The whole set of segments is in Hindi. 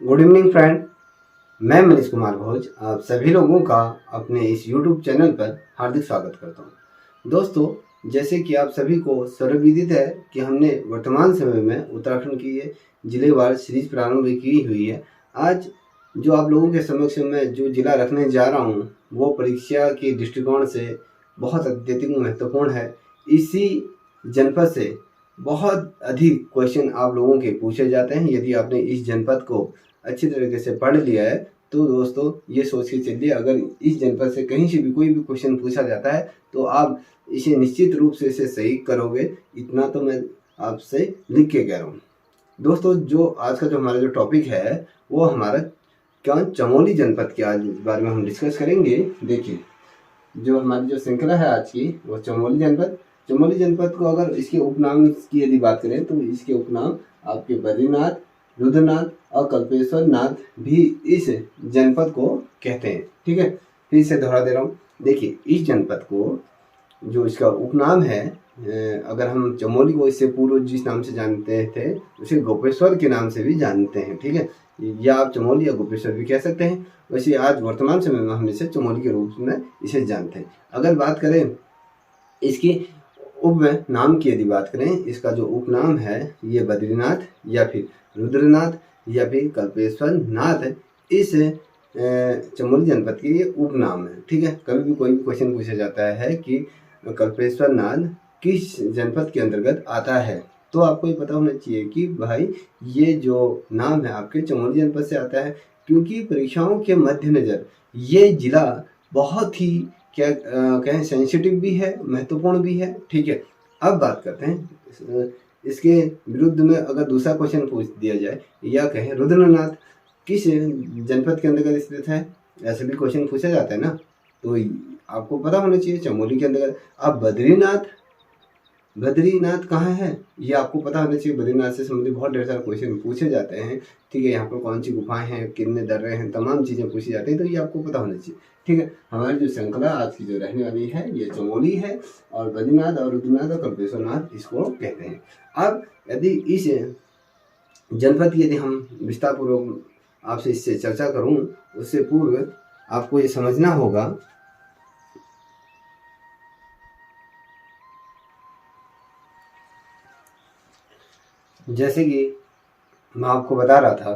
Good evening friend. मैं मनीष कुमार भोज आप सभी लोगों का अपने इस यूट्यूब चैनल पर हार्दिक स्वागत करता हूं। दोस्तों, जैसे कि आप सभी को सर्वविदित है कि हमने वर्तमान समय में उत्तराखंड की ये जिलेवार सीरीज प्रारंभ की हुई है। आज जो आप लोगों के समक्ष में जो जिला रखने जा रहा हूं वो परीक्षा के दृष्टिकोण से बहुत अत्यधिक महत्वपूर्ण है। इसी जनपद से बहुत अधिक क्वेश्चन आप लोगों के पूछे जाते हैं। यदि आपने इस जनपद को अच्छी तरीके से पढ़ लिया है तो दोस्तों ये सोच के चलिए, अगर इस जनपद से कहीं से भी कोई भी क्वेश्चन पूछा जाता है तो आप इसे निश्चित रूप से इसे सही करोगे। इतना तो मैं आपसे लिख के कह रहा हूँ। दोस्तों, जो आज का जो हमारा जो टॉपिक है वो हमारा क्या चमोली जनपद के आज बारे में हम डिस्कस करेंगे। देखिए, जो हमारी जो श्रृंखला है आज की वो चमोली जनपद। चमोली जनपद को अगर इसके उपनाम की यदि बात करें तो इसके उपनाम आपके बद्रीनाथ, रुद्रनाथ और कल्पेश्वर नाथ भी इस जनपद को कहते हैं। ठीक है, फिर से दोहरा दे रहा हूँ। देखिए, इस जनपद को जो इसका उपनाम है, अगर हम चमोली को इससे पूर्व जिस नाम से जानते थे उसे गोपेश्वर के नाम से भी जानते हैं। ठीक है, या आप चमोली या गोपेश्वर भी कह सकते हैं। वैसे आज वर्तमान समय में हम इसे चमोली के रूप में इसे जानते हैं। अगर बात करें इसकी उप नाम की, यदि बात करें इसका जो उपनाम है ये बद्रीनाथ या फिर रुद्रनाथ या फिर कल्पेश्वर नाथ है। इस चमोली जनपद के ये उपनाम है। ठीक है, कभी भी कोई क्वेश्चन पूछा जाता है कि कल्पेश्वर नाथ किस जनपद के अंतर्गत आता है तो आपको ये पता होना चाहिए कि भाई ये जो नाम है आपके चमोली जनपद से आता है, क्योंकि परीक्षाओं के मद्देनजर ये जिला बहुत ही क्या कहें सेंसिटिव भी है, महत्वपूर्ण भी है। ठीक है, अब बात करते हैं इसके विरुद्ध में अगर दूसरा क्वेश्चन पूछ दिया जाए या कहें रुद्रनाथ किस जनपद के अंतर्गत स्थित है, ऐसे भी क्वेश्चन पूछा जाता है ना, तो आपको पता होना चाहिए चमोली के अंतर्गत। अब बद्रीनाथ कहाँ है ये आपको पता होना चाहिए। बद्रीनाथ से संबंधित बहुत ढेर सारे क्वेश्चन पूछे जाते हैं। ठीक है, यहाँ पर कौन सी गुफाएं हैं, कितने दर्रे हैं, तमाम चीज़ें पूछी जाती हैं, तो ये आपको पता होना चाहिए। ठीक है, हमारी जो श्रृंखला आज की जो रहने वाली है ये चमोली है और बद्रीनाथ और रुद्रनाथ और कल्पेश्वर नाथ इसको कहते हैं। अब यदि इस जनपद की यदि हम विस्तारपूर्वक आपसे इससे चर्चा करूं उससे पूर्व आपको ये समझना होगा जैसे कि मैं आपको बता रहा था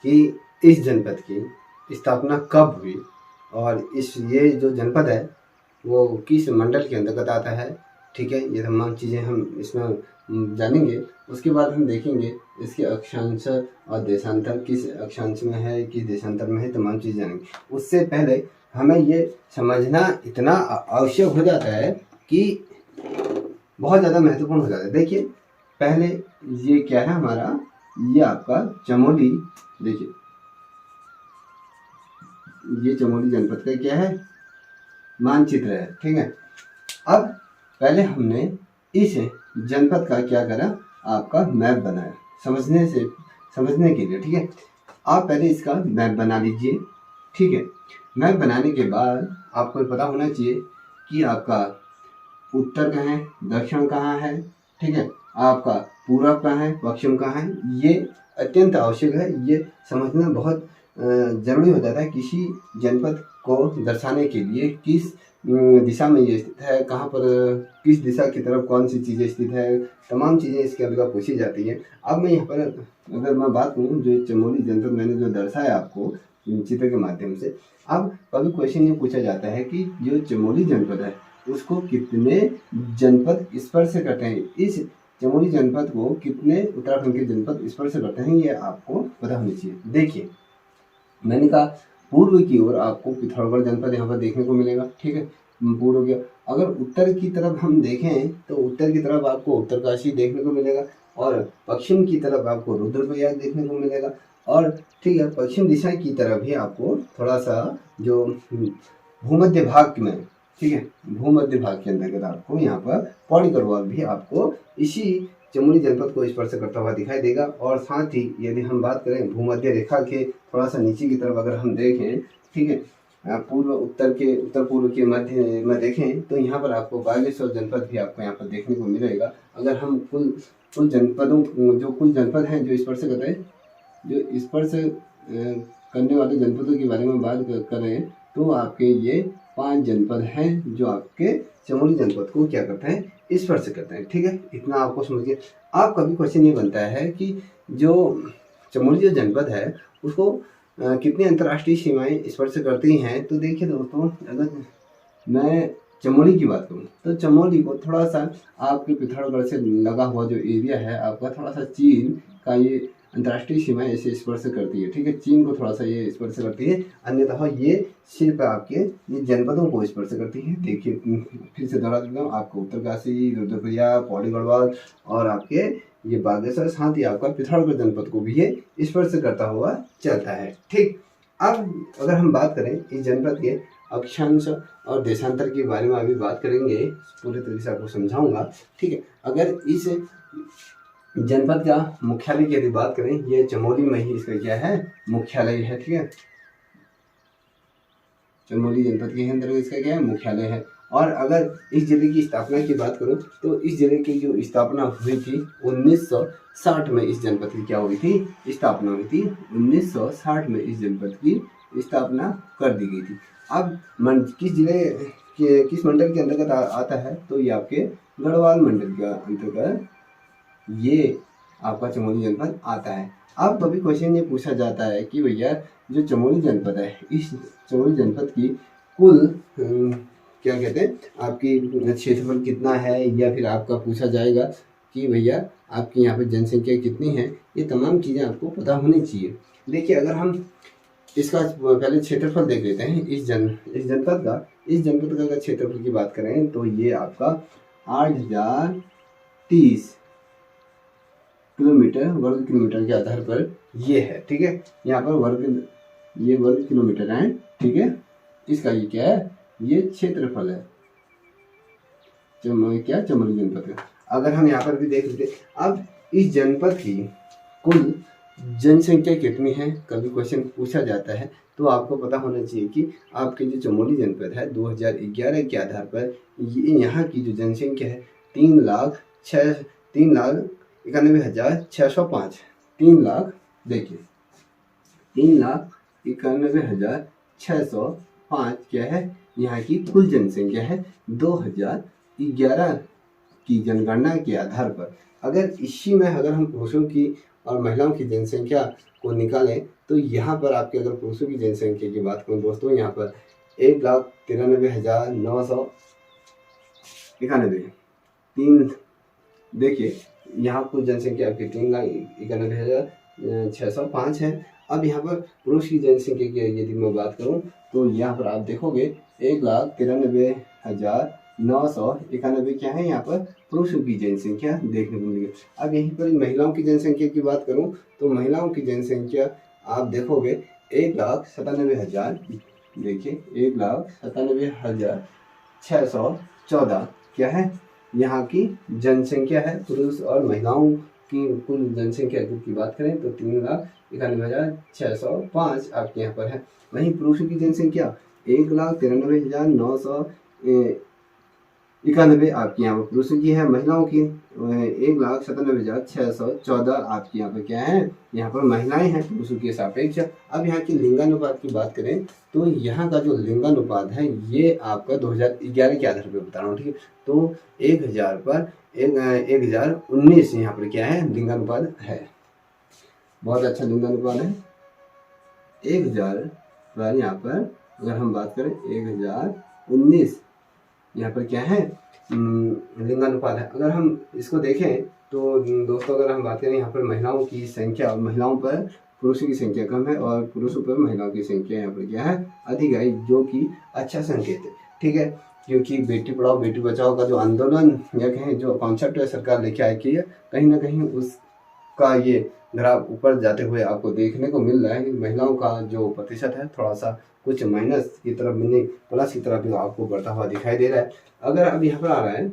कि इस जनपद की स्थापना कब हुई और ये जो जनपद है वो किस मंडल के अंतर्गत आता है। ठीक है, ये तमाम चीज़ें हम इसमें जानेंगे। उसके बाद हम देखेंगे इसके अक्षांश और देशांतर किस अक्षांश में है, किस देशांतर में है, तमाम चीज़ जानेंगे। उससे पहले हमें ये समझना इतना आवश्यक हो जाता है कि बहुत ज़्यादा महत्वपूर्ण हो जाता है। देखिए, पहले ये क्या है हमारा, ये आपका चमोली। देखिए, ये चमोली जनपद का क्या है, मानचित्र है। ठीक है, अब पहले हमने इस जनपद का क्या करा, आपका मैप बनाया समझने के लिए। ठीक है, आप पहले इसका मैप बना लीजिए। ठीक है, मैप बनाने के बाद आपको पता होना चाहिए कि आपका उत्तर कहाँ है, दक्षिण कहाँ है। ठीक है, आपका पूर्व कहाँ है, पश्चिम कहाँ है, ये अत्यंत आवश्यक है। ये समझना बहुत जरूरी हो जाता है किसी जनपद को दर्शाने के लिए। किस दिशा में ये स्थित है, कहाँ पर किस दिशा की तरफ कौन सी चीज़ें स्थित है, तमाम चीज़ें इसके अंतर्गत पूछी जाती हैं। अब मैं यहाँ पर अगर मैं बात करूँ जो चमोली जनपद मैंने जो दर्शाया आपको चित्र के माध्यम से, अब कभी क्वेश्चन ये पूछा जाता है कि जो चमोली जनपद है उसको कितने जनपद स्पर्श करते हैं, इस चमोली जनपद को कितने उत्तराखंड के जनपद स्पर्श करते हैं, ये आपको पता होनी चाहिए। देखिए, मैंने कहा पूर्व की ओर आपको पिथौरागढ़ जनपद यहाँ पर देखने को मिलेगा। ठीक है, पूर्व की। अगर उत्तर की तरफ हम देखें तो उत्तर की तरफ आपको उत्तरकाशी देखने को मिलेगा और पश्चिम की तरफ आपको रुद्रप्रयाग देखने को मिलेगा। और ठीक है, पश्चिम दिशा की तरफ भी आपको थोड़ा सा जो भूमध्य भाग में, ठीक है, भूमध्य भाग के अंतर्गत आपको यहाँ पर पौड़ी गढ़वाल भी आपको इसी चमोली जनपद को स्पर्श करता हुआ दिखाई देगा। और साथ ही यदि हम बात करें भूमध्य रेखा के थोड़ा सा नीचे की तरफ अगर हम देखें, ठीक है, उत्तर पूर्व के मध्य में देखें तो यहाँ पर आपको बागेश्वर जनपद भी आपको यहाँ पर देखने को मिलेगा। अगर हम कुल जनपद हैं जो स्पर्श करते हैं जो स्पर्श करने वाले जनपदों के बारे में बात करें तो आपके ये 5 जनपद हैं जो आपके चमोली जनपद को क्या करते हैं, स्पर्श करते हैं। ठीक है, इतना आपको समझ गए। आपका भी क्वेश्चन ये बनता है कि जो चमोली जो जनपद है उसको कितनी अंतर्राष्ट्रीय सीमाएं स्पर्श करती हैं। तो देखिए दोस्तों, अगर मैं चमोली की बात करूँ तो चमोली को थोड़ा सा आपके पिथौरागढ़ से लगा हुआ जो एरिया है आपका, थोड़ा सा चीन का ये अंतर्राष्ट्रीय सीमाएं ऐसे स्पर्श करती है। ठीक है, चीन को थोड़ा सा ये स्पर्श करती है, अन्यथा ये सिर्फ आपके ये जनपदों को स्पर्श करती है। देखिए फिर से दोहरा देता हूँ, आपको उत्तरकाशी, रुद्रप्रयाग, पौड़ी गढ़वाल और आपके ये बागेश्वर, साथ ही आपका पिथौरागढ़ जनपद को भी ये स्पर्श करता हुआ चलता है। ठीक, अब अगर हम बात करें इस जनपद के अक्षांश और देशांतर के बारे में अभी बात करेंगे, पूरे तरीके से आपको समझाऊंगा। ठीक है, अगर इस जनपद का मुख्यालय की यदि बात करें, ये चमोली में ही इसका क्या है, मुख्यालय है। ठीक है, चमोली जनपद के अंदर इसका क्या है, मुख्यालय है। और अगर इस जिले की स्थापना की बात करूं तो इस जिले की जो स्थापना हुई थी 1960 में, इस जनपद की क्या हुई थी, स्थापना हुई थी 1960 में। इस जनपद की स्थापना कर दी गई थी। अब किस जिले के किस मंडल के अंतर्गत आता है, तो ये आपके गढ़वाल मंडल के अंतर्गत ये आपका चमोली जनपद आता है। अब कभी क्वेश्चन ये पूछा जाता है कि भैया जो चमोली जनपद है, इस चमोली जनपद की कुल क्या कहते हैं, आपकी क्षेत्रफल कितना है, या फिर आपका पूछा जाएगा कि भैया आपकी यहाँ पे जनसंख्या कितनी है। ये तमाम चीज़ें आपको पता होनी चाहिए। देखिए, अगर हम इसका पहले क्षेत्रफल देख लेते हैं इस जनपद का। इस जनपद का अगर क्षेत्रफल की बात करें तो ये आपका 8030 किलोमीटर, वर्ग किलोमीटर के आधार पर ये है। ठीक है, यहाँ पर वर्ग किलोमीटर है। ठीक है, इसका ये क्या है, ये क्षेत्रफल है चमोली जनपद का। अगर हम यहाँ पर भी देख लेते, अब इस जनपद की कुल जनसंख्या कितनी है, कभी क्वेश्चन पूछा जाता है तो आपको पता होना चाहिए कि आपके जो चमोली जनपद है 2011 के आधार पर ये यहाँ की जो जनसंख्या है 3,91,605। 3,00,000 देखिए 3,91,605 क्या है, यहाँ की कुल जनसंख्या है 2011 की जनगणना के आधार पर। अगर इसी में अगर हम पुरुषों की और महिलाओं की जनसंख्या को निकालें तो यहाँ पर आपके अगर पुरुषों की जनसंख्या की बात करूँ दोस्तों, यहाँ पर 1,93,991। देखिए यहाँ कुल जनसंख्या आपकी 3,91,605 है। अब यहाँ पर पुरुष की जनसंख्या की यदि मैं बात करूँ तो यहाँ पर आप देखोगे 1,93,991 क्या है, यहाँ पर पुरुषों की जनसंख्या देखने को मिलेगी। अब यहीं पर महिलाओं की जनसंख्या की बात करूं तो महिलाओं की जनसंख्या आप देखोगे 1,97,000। देखिए 1,97,614 क्या है, यहाँ की जनसंख्या है। पुरुष और महिलाओं की कुल जनसंख्या की बात करें तो 3,91,605 आपके यहाँ पर है। वहीं पुरुषों की जनसंख्या 1,93,991 आपके यहाँ पर पुरुषों की है। महिलाओं की 1,97,614 आपके यहाँ पर क्या है, यहाँ पर महिलाएं हैं पुरुषों के सापेक्ष। अब यहाँ की लिंगानुपात की बात करें तो यहाँ का जो लिंगानुपात है ये आपका 2011 के आधार पर बता रहा हूँ। ठीक है, तो 1,000 पर 1,019 यहाँ पर क्या है, लिंगानुपात है। बहुत अच्छा लिंगानुपात है 1,000 पर। यहाँ पर अगर हम बात करें 1,019 यहाँ पर क्या है, लिंगानुपात है। अगर हम इसको देखें तो दोस्तों अगर हम बात करें यहाँ पर महिलाओं की संख्या, महिलाओं पर पुरुषों की संख्या कम है और पुरुषों पर महिलाओं की संख्या यहाँ पर क्या है, अधिक है, जो कि अच्छा संकेत है। ठीक है, क्योंकि बेटी पढ़ाओ बेटी बचाओ का जो आंदोलन या कहें जो कॉन्सेप्ट है सरकार लेके आई की है, कहीं ना कहीं उसका ये ग्राफ ऊपर जाते हुए आपको देखने को मिल रहा है कि महिलाओं का जो प्रतिशत है थोड़ा सा कुछ माइनस की तरफ नहीं प्लस की तरफ आपको बढ़ता हुआ दिखाई दे रहा है। अगर अब यहाँ पर आ रहा है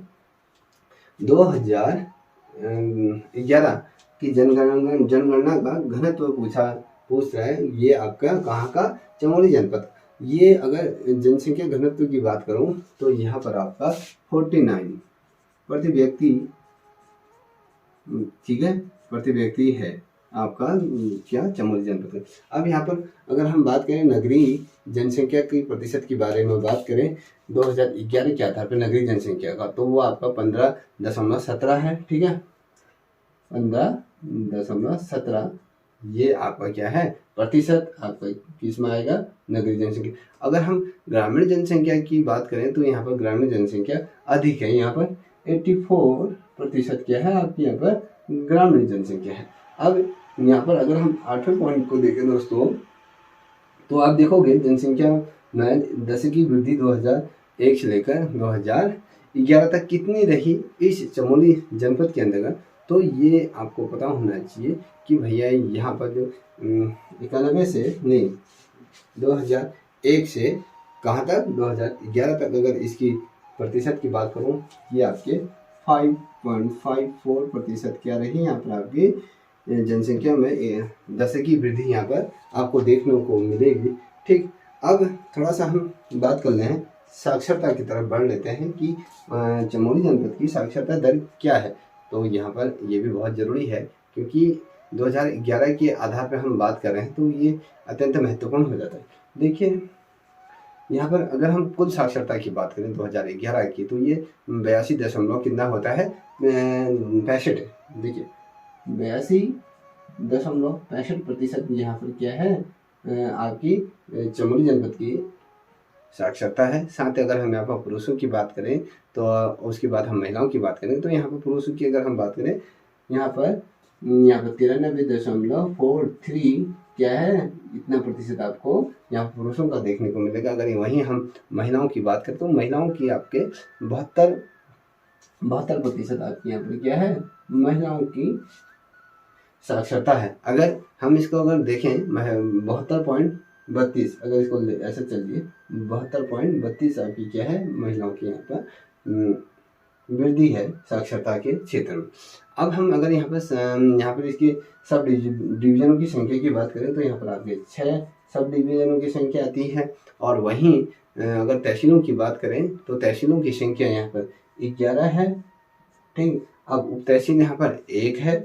2011 की जनगणना का घनत्व पूछ रहा है, ये आपका कहाँ का, चमोली जनपद। ये अगर जनसंख्या घनत्व की बात करूं तो यहाँ पर आपका 49 प्रति व्यक्ति, ठीक है, प्रति व्यक्ति है आपका क्या चमोली जनपद का। अब यहाँ पर अगर हम बात करें नगरीय जनसंख्या की प्रतिशत के बारे में बात करें 2011 के आधार पर नगरीय जनसंख्या का, तो वो आपका 15.17 है। ठीक है, 15.17 ये आपका क्या है प्रतिशत आपका किस में आएगा, नगरीय जनसंख्या। अगर हम ग्रामीण जनसंख्या की बात करें तो यहाँ पर ग्रामीण जनसंख्या अधिक है, यहाँ पर 84% क्या है आपकी यहाँ पर ग्रामीण जनसंख्या है। अब यहाँ पर अगर हम 8वें पॉइंट को देखें दोस्तों, तो आप देखोगे जनसंख्या में दशकीय वृद्धि 2001 से लेकर 2011 तक कितनी रही इस चमोली जनपद के अंतर्गत। तो ये आपको पता होना चाहिए कि भैया यहाँ पर जो 91 से नहीं 2001 से कहाँ तक 2011 तक अगर इसकी प्रतिशत की बात करूँ, ये आपके 5.54% क्या रही यहाँ पर आपकी जनसंख्या में दशकीय वृद्धि यहाँ पर आपको देखने को मिलेगी। ठीक, अब थोड़ा सा हम बात कर लें साक्षरता की तरफ बढ़ लेते हैं कि चमोली जनपद की साक्षरता दर क्या है। तो यहाँ पर ये भी बहुत ज़रूरी है क्योंकि 2011 के आधार पर हम बात कर रहे हैं तो ये अत्यंत महत्वपूर्ण हो जाता है। देखिए यहाँ पर अगर हम कुल साक्षरता की बात करें 2011 की, तो ये 82 दशमलव कितना होता है 65। देखिए 82.65% यहाँ पर क्या है आपकी चमोली जनपद की साक्षरता है। साथ ही अगर हम यहाँ पर पुरुषों की बात करें तो उसके बाद हम महिलाओं की बात करें, तो यहाँ पर पुरुषों की अगर हम बात करें यहाँ पर 93.43 क्या है इतना प्रतिशत आपको यहाँ पुरुषों का देखने को मिलेगा। अगर वहीं हम महिलाओं की बात करें तो महिलाओं की आपके 72% आपके यहाँ पर क्या है महिलाओं की साक्षरता है। अगर हम इसको अगर देखें 72.32, अगर इसको ऐसा चलिए 72.32 आपकी क्या है महिलाओं की यहाँ पर वृद्धि है साक्षरता के क्षेत्र में। अब हम अगर यहाँ पर इसके सब डिवीजनों की संख्या की बात करें तो यहाँ पर आपके 6 सब डिवीजनों की संख्या आती है। और वहीं अगर तहसीलों की बात करें तो तहसीलों की संख्या यहाँ पर 11 है। ठीक, अब उप तहसील यहाँ पर 1 है।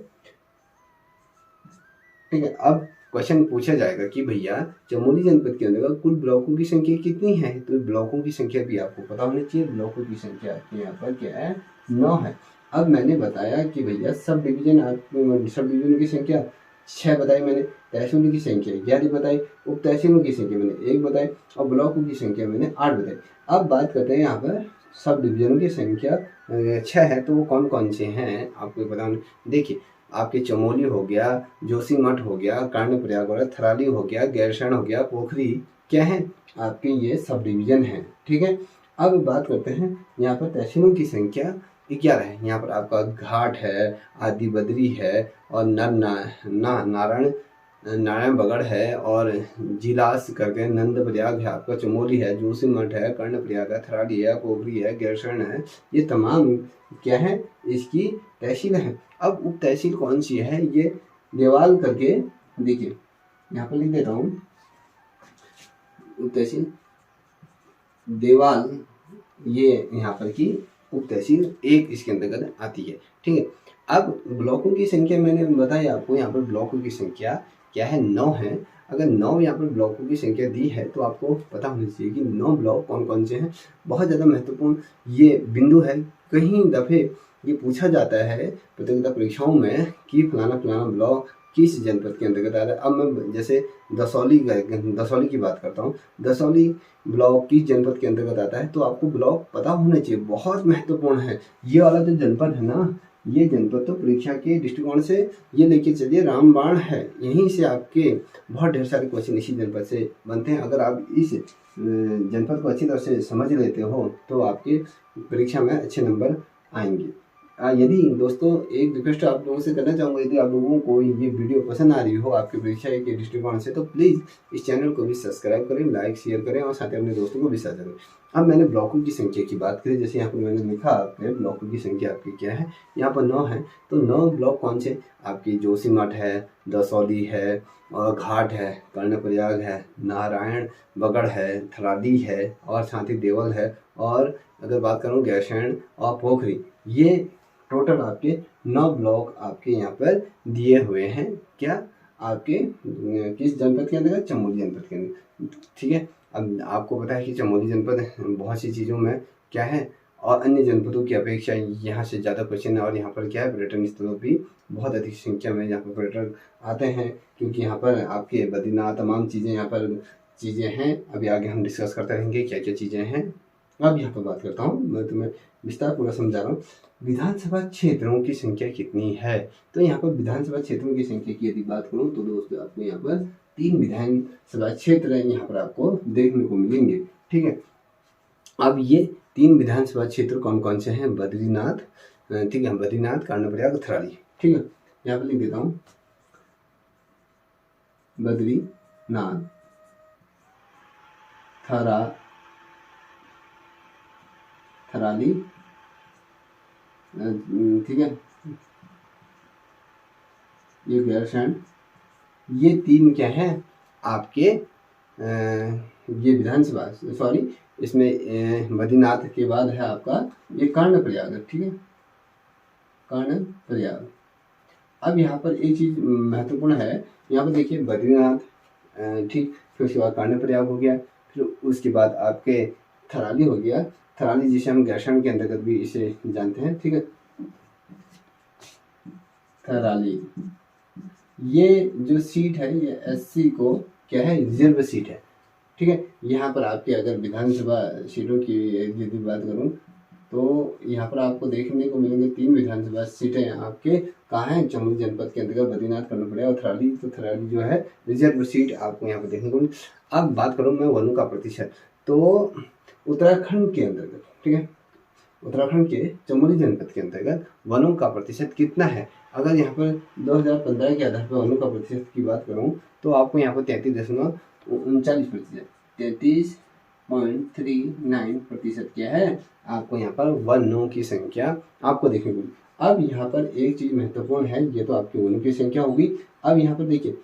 ठीक है, अब क्वेश्चन पूछा जाएगा कि भैया चमोली जनपद के अंदर कुल ब्लॉकों की संख्या कितनी है, तो ब्लॉकों की संख्या भी आपको पता होनी चाहिए। ब्लॉकों की संख्या आपके यहाँ पर क्या है 9 है। अब मैंने बताया कि भैया सब डिवीजन की संख्या 6 बताई मैंने, तहसीलों की संख्या 11 बताई, उप तहसीलों की संख्या मैंने 1 बताई और ब्लॉकों की संख्या मैंने 8 बताई। अब बात करते हैं यहाँ पर सब डिवीजनों की संख्या 6 है, तो वो कौन कौन से हैं आपको पता होना। देखिए आपके चमोली हो गया, जोशीमठ हो गया, कर्णप्रयाग हो गया, थराली हो गया, गैरसैंण हो गया, पोखरी क्या है आपके ये सब डिवीजन है। ठीक है, अब बात करते हैं यहाँ पर तहसीलों की संख्या 11 है। यहाँ पर आपका घाट है, आदि बद्री है और नारायणबगड़ है और जिलास करके नंदप्रयाग है, आपका चमोली है, जोशीमठ है, कर्णप्रयाग है, थराली है, पोखरी है, गैरसैंण है। ये तमाम क्या है इसकी तहसील है। अब उप तहसील कौन सी है, ये देवाल करके देखिए यहाँ पर लिख देता हूँ, उप तहसील देवाल ये यहाँ पर की उप तहसील 1 इसके अंतर्गत आती है। ठीक है, अब ब्लॉकों की संख्या मैंने बताई आपको, यहाँ पर ब्लॉकों की संख्या क्या है 9 है। अगर 9 यहाँ पर ब्लॉकों की संख्या दी है तो आपको पता होना चाहिए कि 9 ब्लॉक कौन कौन से हैं। बहुत ज़्यादा महत्वपूर्ण ये बिंदु है, कहीं दफ़े ये पूछा जाता है प्रतियोगिता परीक्षाओं में कि फलाना ब्लॉक किस जनपद के अंतर्गत आ रहा है। अब मैं जैसे दसौली की बात करता हूँ, दसौली ब्लॉक किस जनपद के अंतर्गत आता है, तो आपको ब्लॉक पता होना चाहिए, बहुत महत्वपूर्ण है। ये वाला जो जनपद है ना, ये जनपद तो परीक्षा के दृष्टिकोण से ये लेके चलिए रामबाण है, यहीं से आपके बहुत ढेर सारे क्वेश्चन इसी जनपद से बनते हैं। अगर आप इस जनपद को अच्छी तरह से समझ लेते हो तो आपके परीक्षा में अच्छे नंबर आएंगे। यदि दोस्तों एक रिक्वेस्ट आप लोगों से करना चाहूँगा, यदि आप लोगों को ये वीडियो पसंद आ रही हो आपकी परीक्षा के दृष्टिकोण से, तो प्लीज़ इस चैनल को भी सब्सक्राइब करें, लाइक शेयर करें और साथ ही अपने दोस्तों को भी साझा करें। अब मैंने ब्लॉकों की संख्या की बात करी, जैसे यहाँ पर मैंने लिखा आपके ब्लॉकों की संख्या आपकी क्या है, यहाँ पर 9 है। तो 9 ब्लॉक कौन से आपकी जोशीमठ है, दसौली है और घाट है, कर्णप्रयाग है, नारायणबगड़ है, थराली है और साथ ही देवल है और अगर बात करूँ गैरसैंण और पोखरी, ये टोटल आपके 9 ब्लॉक आपके यहाँ पर दिए हुए हैं। क्या आपके किस जनपद के अंतर्गत? चमोली जनपद के अंदर। ठीक है, अब आपको पता है कि चमोली जनपद बहुत सी चीज़ों में क्या है और अन्य जनपदों की अपेक्षा यहाँ से ज़्यादा क्वेश्चन है, और यहाँ पर क्या है, पर्यटन स्थलों भी बहुत अधिक संख्या में यहाँ पर पर्यटक आते हैं, क्योंकि यहाँ पर आपके बद्रीनाथ तमाम चीज़ें यहाँ पर चीज़ें हैं। अभी आगे हम डिस्कस करते रहेंगे क्या क्या चीज़ें हैं। अब यहाँ पर बात करता हूँ, मैं तुम्हें विस्तार पूरा समझा रहा हूँ। विधानसभा क्षेत्रों की संख्या कितनी है? तो यहाँ पर विधानसभा क्षेत्रों की संख्या की यदि बात करूँ तो दोस्तों आपको यहाँ पर 3 विधानसभा क्षेत्र यहाँ पर आपको देखने को मिलेंगे। ठीक है, अब ये 3 विधानसभा क्षेत्र कौन कौन से हैं? बद्रीनाथ, ठीक है, बद्रीनाथ, कर्णप्रयाग, थराली। ठीक है, यहाँ पर लिख देता हूँ, बद्रीनाथ, थराली, ठीक है, ये गैरसैंण, ये 3 क्या है आपके ये विधानसभा, सॉरी इसमें बद्रीनाथ के बाद है आपका ये कर्णप्रयाग। ठीक है, कर्णप्रयाग। अब यहाँ पर एक चीज़ महत्वपूर्ण है, यहाँ पर देखिए बद्रीनाथ, ठीक, फिर उसके बाद कर्णप्रयाग हो गया, फिर उसके बाद आपके थराली हो गया, थराली जिसे हम गैरसैंण के अंतर्गत भी इसे जानते हैं। ठीक है, थराली, ये जो सीट है ये SC को क्या है, रिजर्व सीट है। ठीक है, यहाँ पर आपके अगर विधानसभा सीटों की यदि बात करूँ तो यहाँ पर आपको देखने को मिलेंगे 3 विधानसभा सीटें आपके कहाँ हैं? चमोली जनपद के अंतर्गत बद्रीनाथ, कर्णप्रयाग और थराली। तो थराली जो है रिजर्व सीट आपको यहाँ पर देखने को मिली। अब बात करूँ मैं वनों का प्रतिशत, तो उत्तराखंड के अंतर्गत, ठीक है, उत्तराखंड के चमोली जनपद के अंतर्गत वनों का प्रतिशत कितना है? अगर यहाँ पर 2015 के आधार पर वनों का प्रतिशत की बात करूँ तो आपको यहाँ पर 33.39%, 33.39% क्या है आपको यहाँ पर वनों की संख्या आपको देखने को मिली। अब यहाँ पर एक चीज़ महत्वपूर्ण है, ये तो आपकी वनों की संख्या होगी। अब यहाँ पर देखिए,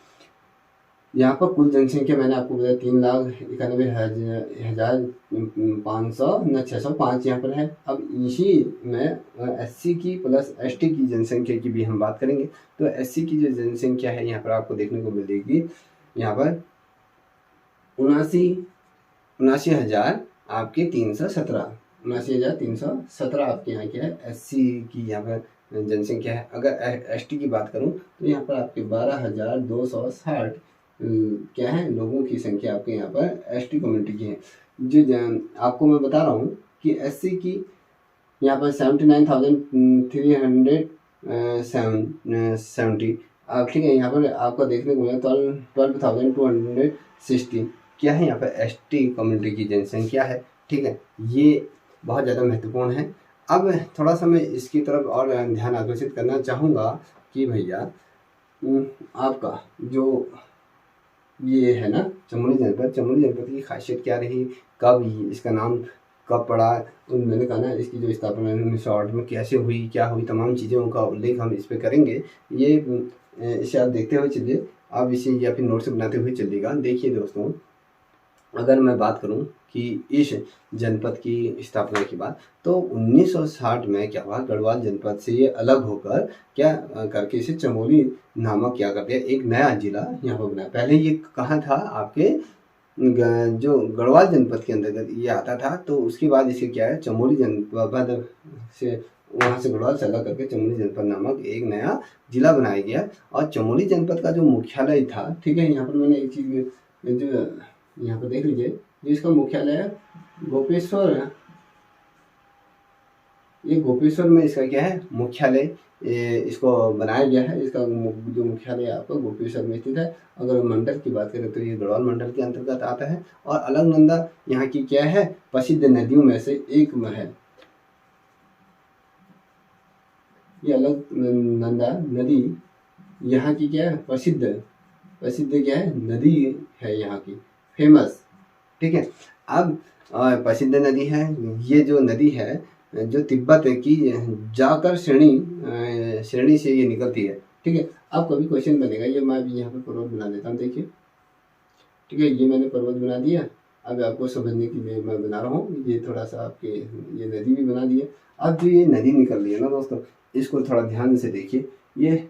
यहाँ पर कुल जनसंख्या मैंने आपको बताया 3,91,505 यहाँ पर है। अब इसी में SC की प्लस ST की जनसंख्या की भी हम बात करेंगे। तो SC की जो जनसंख्या है यहाँ पर आपको देखने को मिलेगी, यहाँ पर 79,317 आपके 79,317 आपके यहाँ क्या है SC की यहाँ पर जनसंख्या है। अगर ST की बात करूँ तो यहाँ पर आपके 12,260 क्या है लोगों की संख्या आपके यहाँ पर ST कम्युनिटी की है। जो आपको मैं बता रहा हूँ कि SC की यहाँ पर 79,370 ठीक है, यहाँ पर आपका देखने को मिला 12,260 क्या है यहाँ पर ST कम्युनिटी की जनसंख्या है। ठीक है, ये बहुत ज़्यादा महत्वपूर्ण है। अब थोड़ा सा मैं इसकी तरफ और ध्यान आकर्षित करना चाहूँगा कि भैया आपका जो ये है ना चमोली जनपद की खासियत क्या रही, कब इसका नाम कब पड़ा, मैंने कहा ना इसकी जो स्थापना 1908 में कैसे हुई, क्या हुई, तमाम चीज़ों का उल्लेख हम इस पे करेंगे। ये इसे आप देखते हुए चलिए, आप इसे या फिर नोट से बनाते हुए चलिएगा। देखिए दोस्तों, अगर मैं बात करूं कि इस जनपद की स्थापना की बात, तो 1960 में क्या हुआ, गढ़वाल जनपद से ये अलग होकर क्या करके इसे चमोली नामक क्या कर दिया, एक नया जिला यहाँ पर बनाया। पहले ये कहाँ था आपके जो गढ़वाल जनपद के अंतर्गत ये आता था, तो उसके बाद इसे क्या है चमोली जनपद से वहाँ से गढ़वाल से अलग करके चमोली जनपद नामक एक नया जिला बनाया गया। और चमोली जनपद का जो मुख्यालय था, ठीक है, यहाँ पर मैंने एक चीज़ जो यहाँ पर देख लीजिए, जो इसका मुख्यालय है गोपेश्वर है, ये गोपेश्वर में इसका क्या है मुख्यालय इसको बनाया गया है। इसका जो मुख्यालय आपका गोपेश्वर में स्थित है। अगर मंडल की बात करें तो ये गढ़वाल मंडल के अंतर्गत आता है। और अलकनंदा यहाँ की क्या है प्रसिद्ध नदियों में से एक में है। ये अलकनंदा नदी यहाँ की क्या है प्रसिद्ध क्या है नदी है यहाँ की, फेमस। ठीक है, अब प्रसिद्ध नदी है, ये जो नदी है जो तिब्बत की जाकर श्रेणी से ये निकलती है। ठीक है, अब कभी क्वेश्चन बनेगा, ये मैं अभी यहाँ पर पर्वत बना देता हूँ, देखिए। ठीक है, ये मैंने पर्वत बना दिया। अब आपको समझने के लिए मैं बना रहा हूँ। ये थोड़ा सा आपके ये नदी भी बना दी है। अब जो ये नदी निकल रही है ना दोस्तों, इसको थोड़ा ध्यान से देखिए। ये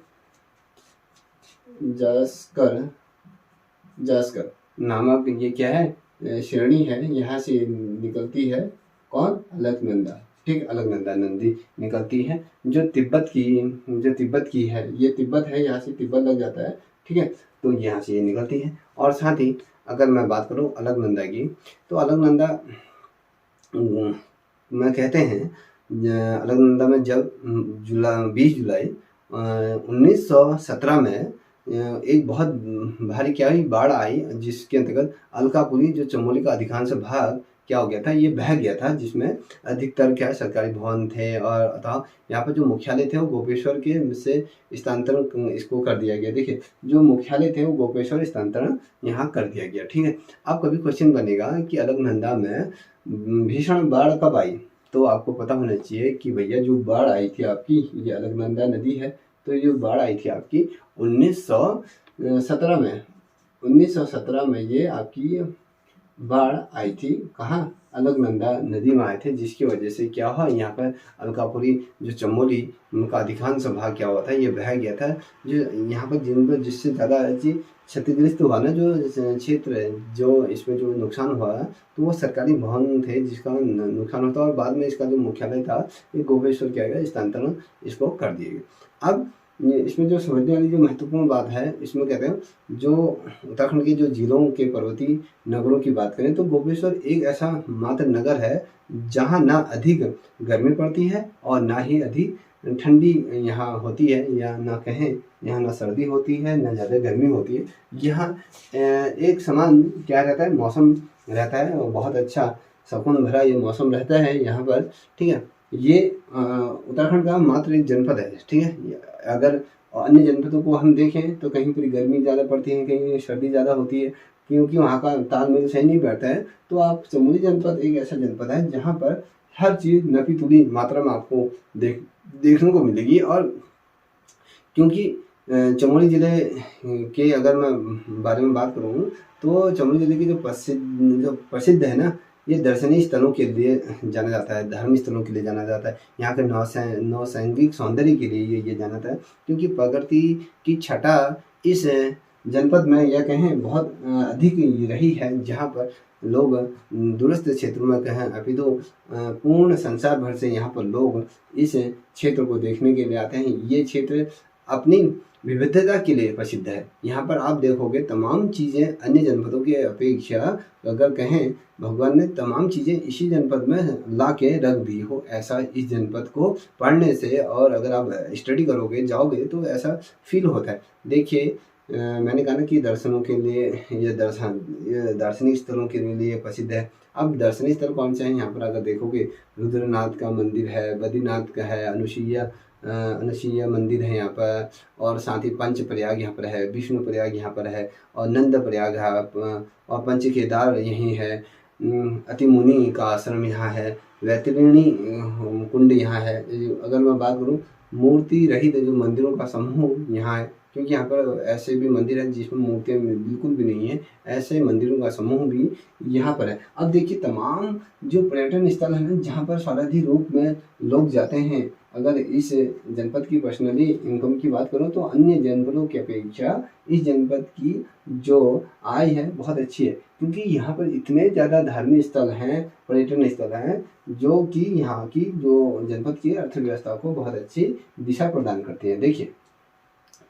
जास्कर नामक ये क्या है, श्रेणी है। यहाँ से निकलती है कौन, अलकनंदा। ठीक, अलकनंदा नदी निकलती है जो तिब्बत की है। ये तिब्बत है, यहाँ से तिब्बत लग जाता है। ठीक है, तो यहाँ से ये निकलती है। और साथ ही अगर मैं बात करूँ अलकनंदा की, तो अलकनंदा मैं कहते हैं अलकनंदा में जब 20 जुलाई 1917 में एक बहुत भारी क्या हुई, बाढ़ आई, जिसके अंतर्गत अलकापुरी जो चमोली का अधिकांश भाग क्या हो गया था, ये बह गया था, जिसमें अधिकतर क्या सरकारी भवन थे। और अतः यहाँ पर जो मुख्यालय थे वो गोपेश्वर के से स्थानांतरण इसको कर दिया गया। देखिए, जो मुख्यालय थे वो गोपेश्वर स्थानांतरण यहाँ कर दिया गया। ठीक है, अब कभी क्वेश्चन बनेगा कि अलकनंदा में भीषण बाढ़ कब आई, तो आपको पता होना चाहिए कि भैया जो बाढ़ आई थी आपकी, ये अलकनंदा नदी है, तो ये बाढ़ आई थी आपकी 1917 में। 1917 में ये आपकी बाढ़ आई थी। कहाँ, अलकनंदा नदी में आए थे, जिसकी वजह से क्या हुआ, यहाँ पर अलकापुरी जो चमोली का अधिकांश भाग क्या हुआ था, ये बह गया था। जो यहाँ पर जिन पर जिससे ज़्यादा क्षतिग्रस्त हुआ ना, जो क्षेत्र जो इसमें जो नुकसान हुआ, तो वो सरकारी भवन थे जिसका नुकसान होता। और बाद में इसका जो मुख्यालय था ये गोपेश्वर किया गया, स्थानांतरण इसको कर दिया गया। अब इसमें जो समझने वाली जो महत्वपूर्ण बात है, इसमें कहते हैं जो उत्तराखंड के जो जिलों के पर्वतीय नगरों की बात करें, तो गोपेश्वर एक ऐसा मात्र नगर है जहाँ ना अधिक गर्मी पड़ती है और ना ही अधिक ठंडी यहाँ होती है, या ना कहें यहाँ ना सर्दी होती है ना ज़्यादा गर्मी होती है। यहाँ एक समान क्या रहता है, मौसम रहता है, और बहुत अच्छा सुकून भरा ये मौसम रहता है यहाँ पर। ठीक है, ये उत्तराखंड का मात्र एक जनपद है। ठीक है, अगर अन्य जनपदों को हम देखें तो कहीं पर गर्मी ज़्यादा पड़ती है, कहीं सर्दी ज़्यादा होती है, क्योंकि वहाँ का तालमेल सही नहीं बैठता है। तो आप चमोली जनपद एक ऐसा जनपद है जहाँ पर हर चीज़ नपी तुली मात्रा में आपको देखने को मिलेगी। और क्योंकि चमोली ज़िले के अगर मैं बारे में बात करूँ, तो चमोली ज़िले की जो प्रसिद्ध है ना, ये दर्शनीय स्थलों के लिए जाना जाता है, धार्मिक स्थलों के लिए जाना जाता है। यहाँ के नौसैंगिक सौंदर्य के लिए ये जाना जाता है, क्योंकि प्रकृति की छटा इस जनपद में यह कहें बहुत अधिक रही है, जहाँ पर लोग दूरस्थ क्षेत्रों में कहें अपितु पूर्ण संसार भर से यहाँ पर लोग इस क्षेत्र को देखने के लिए आते हैं। ये क्षेत्र अपनी विविधता के लिए प्रसिद्ध है। यहाँ पर आप देखोगे तमाम चीज़ें अन्य जनपदों की अपेक्षा, अगर कहें भगवान ने तमाम चीज़ें इसी जनपद में ला के रख दी हो, ऐसा इस जनपद को पढ़ने से और अगर आप स्टडी करोगे जाओगे तो ऐसा फील होता है। देखिए, मैंने कहा ना कि दर्शनों के लिए ये दार्शनिक स्थलों के लिए प्रसिद्ध है। अब दर्शनीय स्थल कौन से हैं यहाँ पर, अगर देखोगे रुद्रनाथ का मंदिर है, बद्रीनाथ का है, अनुसुईया मंदिर है यहाँ पर, और साथ ही पंच प्रयाग यहाँ पर है, विष्णु प्रयाग यहाँ पर है, और नंद प्रयाग है, और पंच केदार यहीं है, अति मुनि का आश्रम यहाँ है, वैतरणी कुंड यहाँ है। अगर मैं बात करूँ मूर्ति रहित जो मंदिरों का समूह यहाँ है, क्योंकि यहाँ पर ऐसे भी मंदिर हैं जिसमें मूर्तियाँ बिल्कुल भी नहीं है, ऐसे मंदिरों का समूह भी यहाँ पर है। अब देखिए, तमाम जो पर्यटन स्थल है ना, जहाँ पर सार्वजनिक रूप में लोग जाते हैं, अगर इस जनपद की पर्सनली इनकम की बात करूँ तो अन्य जनपदों की अपेक्षा इस जनपद की जो आय है बहुत अच्छी है, क्योंकि यहाँ पर इतने ज़्यादा धार्मिक स्थल हैं, पर्यटन स्थल हैं, जो कि यहाँ की जो जनपद की अर्थव्यवस्था को बहुत अच्छी दिशा प्रदान करते हैं। देखिए,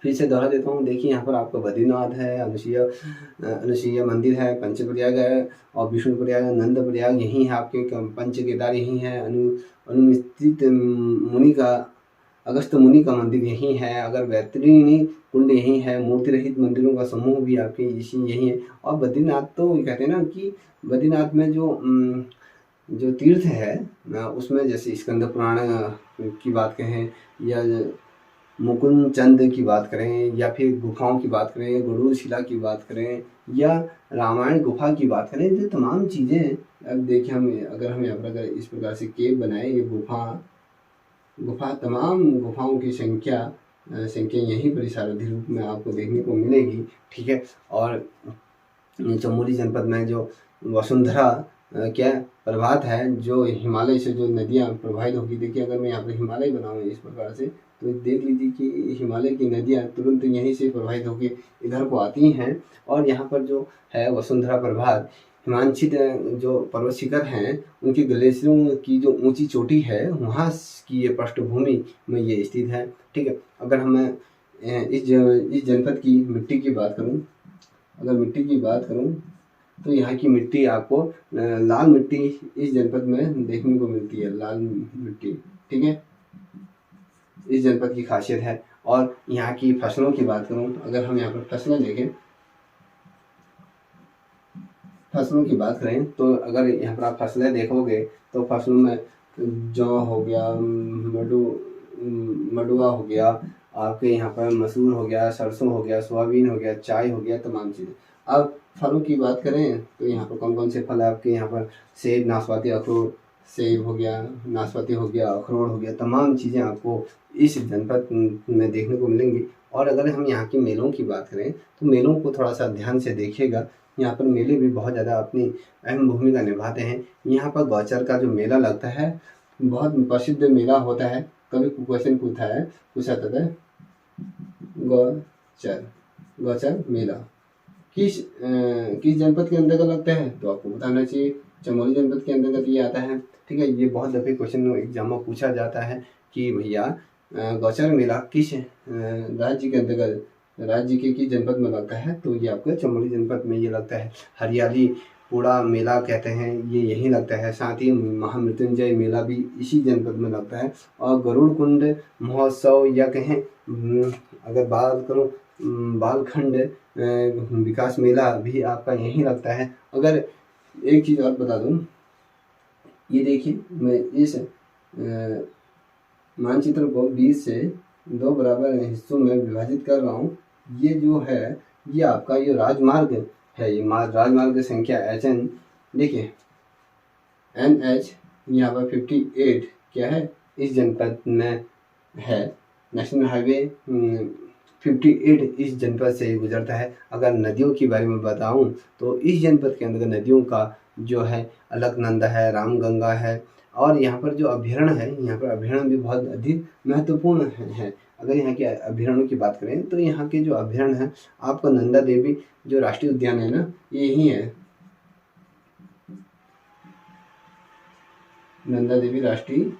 फिर से दोहरा देता हूँ। देखिए, यहाँ पर आपका बद्रीनाथ है, अनुसुईया मंदिर है, पंच प्रयाग है, और विष्णु प्रयाग, नंद प्रयाग यहीं है, आपके पंच केदार यहीं है, अनुमित मुनि का अगस्त मुनि का मंदिर यहीं है, अगर वैतरणी कुंड यहीं है, मूर्ति रहित मंदिरों का समूह भी आपके यहीं है। और बद्रीनाथ तो कहते हैं ना कि बद्रीनाथ में जो तीर्थ है उसमें जैसे स्कंद पुराण की बात कहें, या मुकुंद चंद की बात करें, या फिर गुफाओं की बात करें, गरुड़ शिला की बात करें, या रामायण गुफा की बात करें, ये तमाम चीज़ें अब देखिए, अगर हम यहाँ पर अगर इस प्रकार से केव बनाए, ये गुफा तमाम गुफाओं की संख्या यहीं पर सारथी रूप में आपको देखने को मिलेगी। ठीक है, और चमोली जनपद में जो वसुंधरा क्या प्रभात है, जो हिमालय से जो नदियाँ प्रवाहित होगी। देखिए अगर मैं यहाँ पर हिमालय बनाऊँ इस प्रकार से, तो देख लीजिए कि हिमालय की नदियाँ तुरंत यहीं से प्रवाहित होकर इधर को आती हैं। और यहाँ पर जो है वसुंधरा प्रभात, हिमांशित जो पर्वत शिखर हैं उनके ग्लेशियरों की जो ऊंची चोटी है वहाँ की ये पृष्ठभूमि में ये स्थित है। ठीक है, अगर हम इस जनपद की मिट्टी की बात करूँ, अगर मिट्टी की बात करूँ तो यहाँ की मिट्टी आपको लाल मिट्टी इस जनपद में देखने को मिलती है, लाल मिट्टी। ठीक है, इस जनपद की खासियत है। और यहाँ की फसलों की बात करूँ, अगर हम यहाँ पर फसलें देखें, फसलों की बात करें तो अगर यहाँ पर आप फसलें देखोगे तो फसलों में जौ हो गया, मडुआ हो गया, आपके यहाँ पर मसूर हो गया, सरसों हो गया, सोयाबीन हो गया, चाय हो गया, तमाम चीज़ें। अब फलों की बात करें तो यहाँ पर कौन कौन से फल है आपके यहाँ पर, सेब, नाशपाती, अखरोट, सेब हो गया, नाशपाती हो गया, अखरोट हो गया, तमाम चीज़ें आपको इस जनपद में देखने को मिलेंगी। और अगर हम यहाँ के मेलों की बात करें तो मेलों को थोड़ा सा ध्यान से देखिएगा, यहाँ पर मेले भी बहुत ज़्यादा अपनी अहम भूमिका निभाते हैं। यहाँ पर गौचर का जो मेला लगता है बहुत प्रसिद्ध मेला होता है। कभी क्वेश्चन पूछा जाता है गौचर मेला किस जनपद के अंतर्गत लगता है, तो आपको बताना चाहिए चमोली जनपद के अंतर्गत ये आता है। ठीक है, ये बहुत दफ़े क्वेश्चन एग्जाम में पूछा जाता है कि भैया गौचर मेला किस राज्य के अंतर्गत, राज्य के किस जनपद में लगता है, तो ये आपका चमोली जनपद में ये लगता है। हरियाली पूरा मेला कहते हैं ये यहीं लगता है। साथ ही महामृत्युंजय मेला भी इसी जनपद में लगता है। और गरुड़ कुंड महोत्सव या कहें अगर बात करूँ बालखंड विकास मेला भी आपका यहीं लगता है। अगर एक चीज़ और बता दूँ, ये देखिए मैं इस मानचित्र को 20 से 2 बराबर हिस्सों में विभाजित कर रहा हूँ। ये जो है ये आपका ये राजमार्ग है, ये राजमार्ग संख्या HN, देखिए NH यहाँ पर 58 क्या है इस जनपद में है। नेशनल हाईवे 58 इस जनपद से गुजरता है। अगर नदियों के बारे में बताऊं तो इस जनपद के अंदर नदियों का जो है अलकनंदा है, रामगंगा है। और यहाँ पर जो अभ्यारण्य है, यहाँ पर अभ्यारण्य भी बहुत अधिक महत्वपूर्ण है। अगर यहाँ के अभ्यारण्यों की बात करें तो यहाँ के जो अभ्यारण्य है आपको नंदा देवी जो राष्ट्रीय उद्यान है ना, ये यही है, नंदा देवी राष्ट्रीय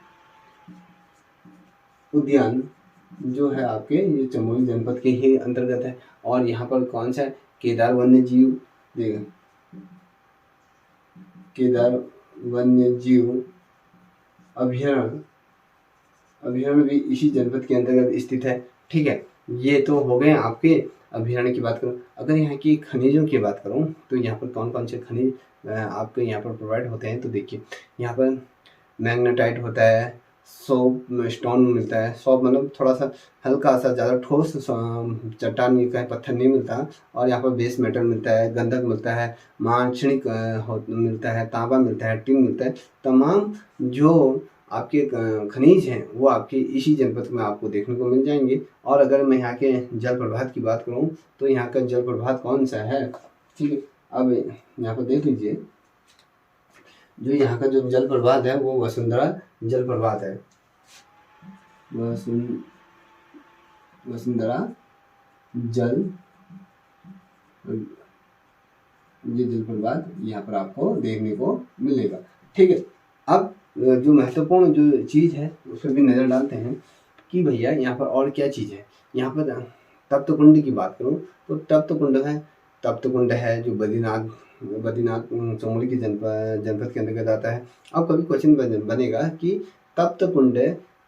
उद्यान जो है आपके ये चमोली जनपद के ही अंतर्गत है। और यहाँ पर कौन सा केदार वन्य जीव, देखिए केदार वन्य जीव अभ्यारण्य भी इसी जनपद के अंतर्गत स्थित है। ठीक है, ये तो हो गए आपके अभ्यारण्य की बात करूँ। अगर यहाँ की खनिजों की बात करूँ तो यहाँ पर कौन कौन से खनिज आपके यहाँ पर प्रोवाइड होते हैं, तो देखिए यहाँ पर मैग्नेटाइट होता है, सोप स्टोन मिलता है। सोप मतलब थोड़ा सा हल्का सा, ज़्यादा ठोस चट्टान नहीं का पत्थर नहीं मिलता। और यहाँ पर बेस मेटल मिलता है, गंधक मिलता है, मार्शनिक मिलता है, तांबा मिलता है, टिन मिलता है। तमाम जो आपके खनिज हैं वो आपके इसी जनपद में आपको देखने को मिल जाएंगे। और अगर मैं यहाँ के जल प्रपात की बात करूँ तो यहाँ का जल प्रपात कौन सा है, ठीक है, अब यहाँ पर देख लीजिए जो यहाँ का जो जल प्रपात है वो वसुंधरा जल प्रपात है। वसुंधरा जल, ये जल प्रपात यहाँ पर आपको देखने को मिलेगा। ठीक है, अब जो महत्वपूर्ण जो चीज़ है उस पर भी नज़र डालते हैं कि भैया यहाँ पर और क्या चीज़ है। यहाँ पर तप्त कुंड की बात करूँ तो तप्त कुंड है जो बद्रीनाथ चमोली की जनपद के अंतर्गत आता है। अब कभी क्वेश्चन बनेगा कि तप्त कुंड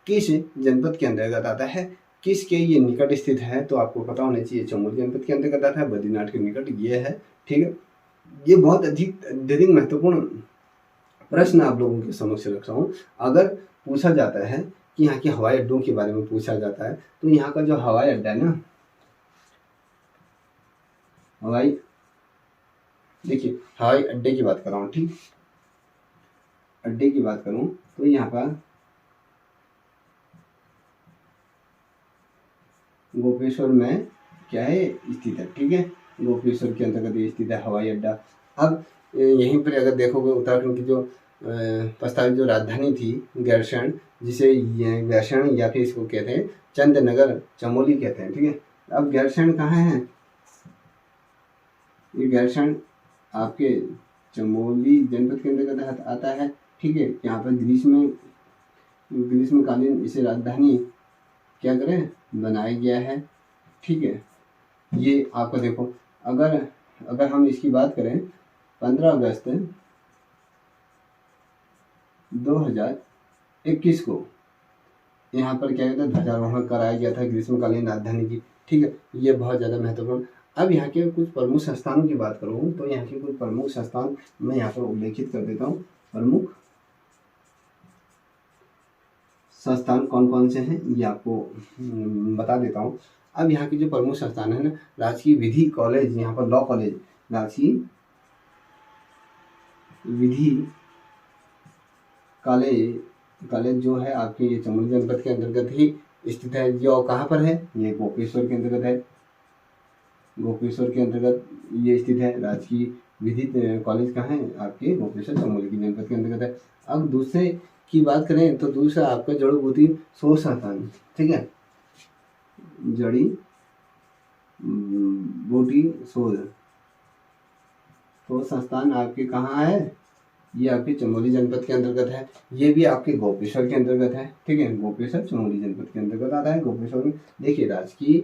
किस जनपद के अंतर्गत आता है, किसके ये निकट स्थित है, तो आपको पता होना चाहिए चमोली जनपद के अंतर्गत आता है, बद्रीनाथ के निकट ये है। ठीक है, ये बहुत अत्यधिक महत्वपूर्ण प्रश्न आप लोगों के समक्ष रख रहा हूँ। अगर पूछा जाता है कि यहाँ के हवाई अड्डों के बारे में पूछा जाता है तो यहाँ का जो हवाई अड्डा है ना, देखिए हवाई अड्डे की बात कर रहा हूँ, ठीक, अड्डे की बात करूँ तो यहाँ पर गोपेश्वर में क्या है स्थित है। ठीक है, गोपेश्वर के अंतर्गत ये स्थित है हवाई अड्डा। अब यहीं पर अगर देखोगे उत्तराखंड की जो प्रस्तावित जो राजधानी थी गैरसैंण, जिसे गैरसैंण या फिर इसको कहते हैं चंदनगर चमोली कहते हैं। ठीक है, अब गैरसैंण कहाँ है? ये गैरसैंण आपके चमोली जनपद के अंतर्गत आता है। ठीक है, यहाँ पर ग्रीष्मकालीन इसे राजधानी क्या करें बनाया गया है। ठीक है, ये आपको देखो, अगर हम इसकी बात करें 15 अगस्त 2021 को यहाँ पर क्या कहते हैं ध्वजारोहण कराया गया था ग्रीष्मकालीन राजधानी की। ठीक है, ये बहुत ज़्यादा महत्वपूर्ण। अब यहाँ के कुछ प्रमुख संस्थानों की बात करूँ तो यहाँ के कुछ प्रमुख संस्थान मैं यहाँ पर उल्लेखित कर देता हूँ। प्रमुख संस्थान कौन कौन से हैं ये आपको बता देता हूँ। अब यहाँ के जो प्रमुख संस्थान है ना, राजकीय विधि कॉलेज, यहाँ पर लॉ कॉलेज, राजकीय विधि कॉलेज जो है आपके ये चमोली जनपद के अंतर्गत ही स्थित है। जो कहाँ पर है? ये गोपेश्वर के अंतर्गत है। गोपेश्वर के अंतर्गत ये स्थित है। राजकीय विधि कॉलेज कहाँ है? आपके गोपेश्वर चमोली की जनपद के अंतर्गत है। अब दूसरे की बात करें तो दूसरा आपका जड़ी बूटी शोध संस्थान। ठीक है, जड़ी बूटी शोध संस्थान आपके कहाँ है? ये आपके चमोली जनपद के अंतर्गत है। ये भी आपके गोपेश्वर के अंतर्गत है। ठीक है, गोपेश्वर चमोली जनपद के अंतर्गत आता है। गोपेश्वर में देखिए राजकीय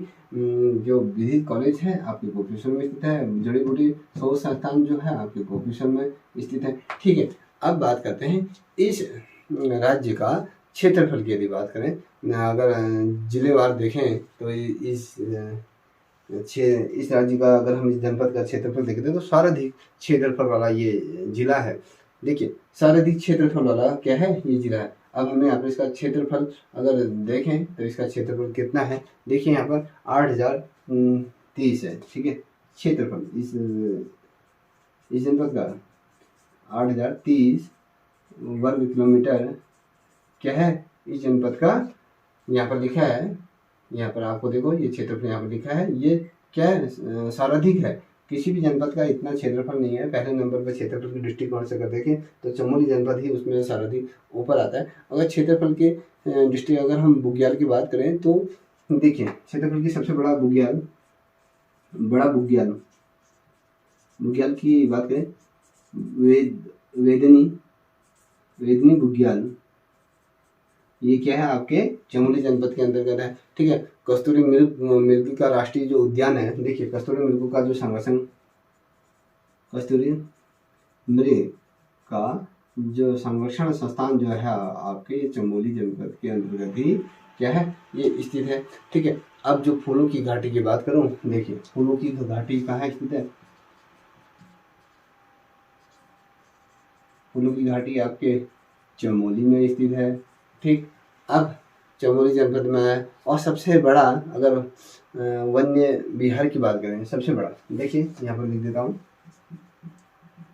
जो विधि कॉलेज है आपके गोपेश्वर में स्थित है। जड़ी बूटी शोध संस्थान जो है आपके गोपेश्वर में स्थित है। ठीक है, अब बात करते हैं इस राज्य का क्षेत्रफल की। यदि बात करें, अगर जिलेवार देखें तो इस राज्य का, अगर हम इस जनपद का क्षेत्रफल देखते हैं तो सर्वाधिक क्षेत्रफल वाला ये जिला है। देखिए सर्वाधिक क्षेत्रफल वाला क्या है? ये जिला है। अब हमने यहाँ पर इसका क्षेत्रफल अगर देखें तो इसका क्षेत्रफल कितना है? देखिए यहाँ पर 8030 है। ठीक है, क्षेत्रफल इस जनपद का 8030 वर्ग किलोमीटर क्या है इस जनपद का। यहाँ पर लिखा है, यहाँ पर आपको देखो ये क्षेत्रफल यहाँ पर लिखा है, ये क्या है? सर्वाधिक है। किसी भी जनपद का इतना क्षेत्रफल नहीं है। पहले नंबर पर क्षेत्रफल के दृष्टिकोण से अगर देखें तो चमोली जनपद ही उसमें सर्वाधिक ऊपर आता है। अगर क्षेत्रफल के दृष्टि अगर हम बुग्याल की बात करें तो देखिए क्षेत्रफल की सबसे बड़ा बुग्याल की बात करें, वेदनी बुग्याल, ये क्या है? आपके चमोली जनपद के अंतर्गत है। ठीक है, कस्तूरी मृग का राष्ट्रीय जो उद्यान है, देखिए कस्तूरी मृग का जो संरक्षण, कस्तूरी मृग का जो संरक्षण संस्थान जो है आपके चमोली जनपद के अंतर्गत ही क्या है? ये स्थित है। ठीक है, अब जो फूलों की घाटी की बात करूं, देखिए फूलों की घाटी कहाँ स्थित है? फूलों की घाटी आपके चमोली में स्थित है। ठीक, अब चमोली जनपद में है। और सबसे बड़ा अगर वन्य विहार की बात करें, सबसे बड़ा देखिए यहाँ पर लिख देता हूँ,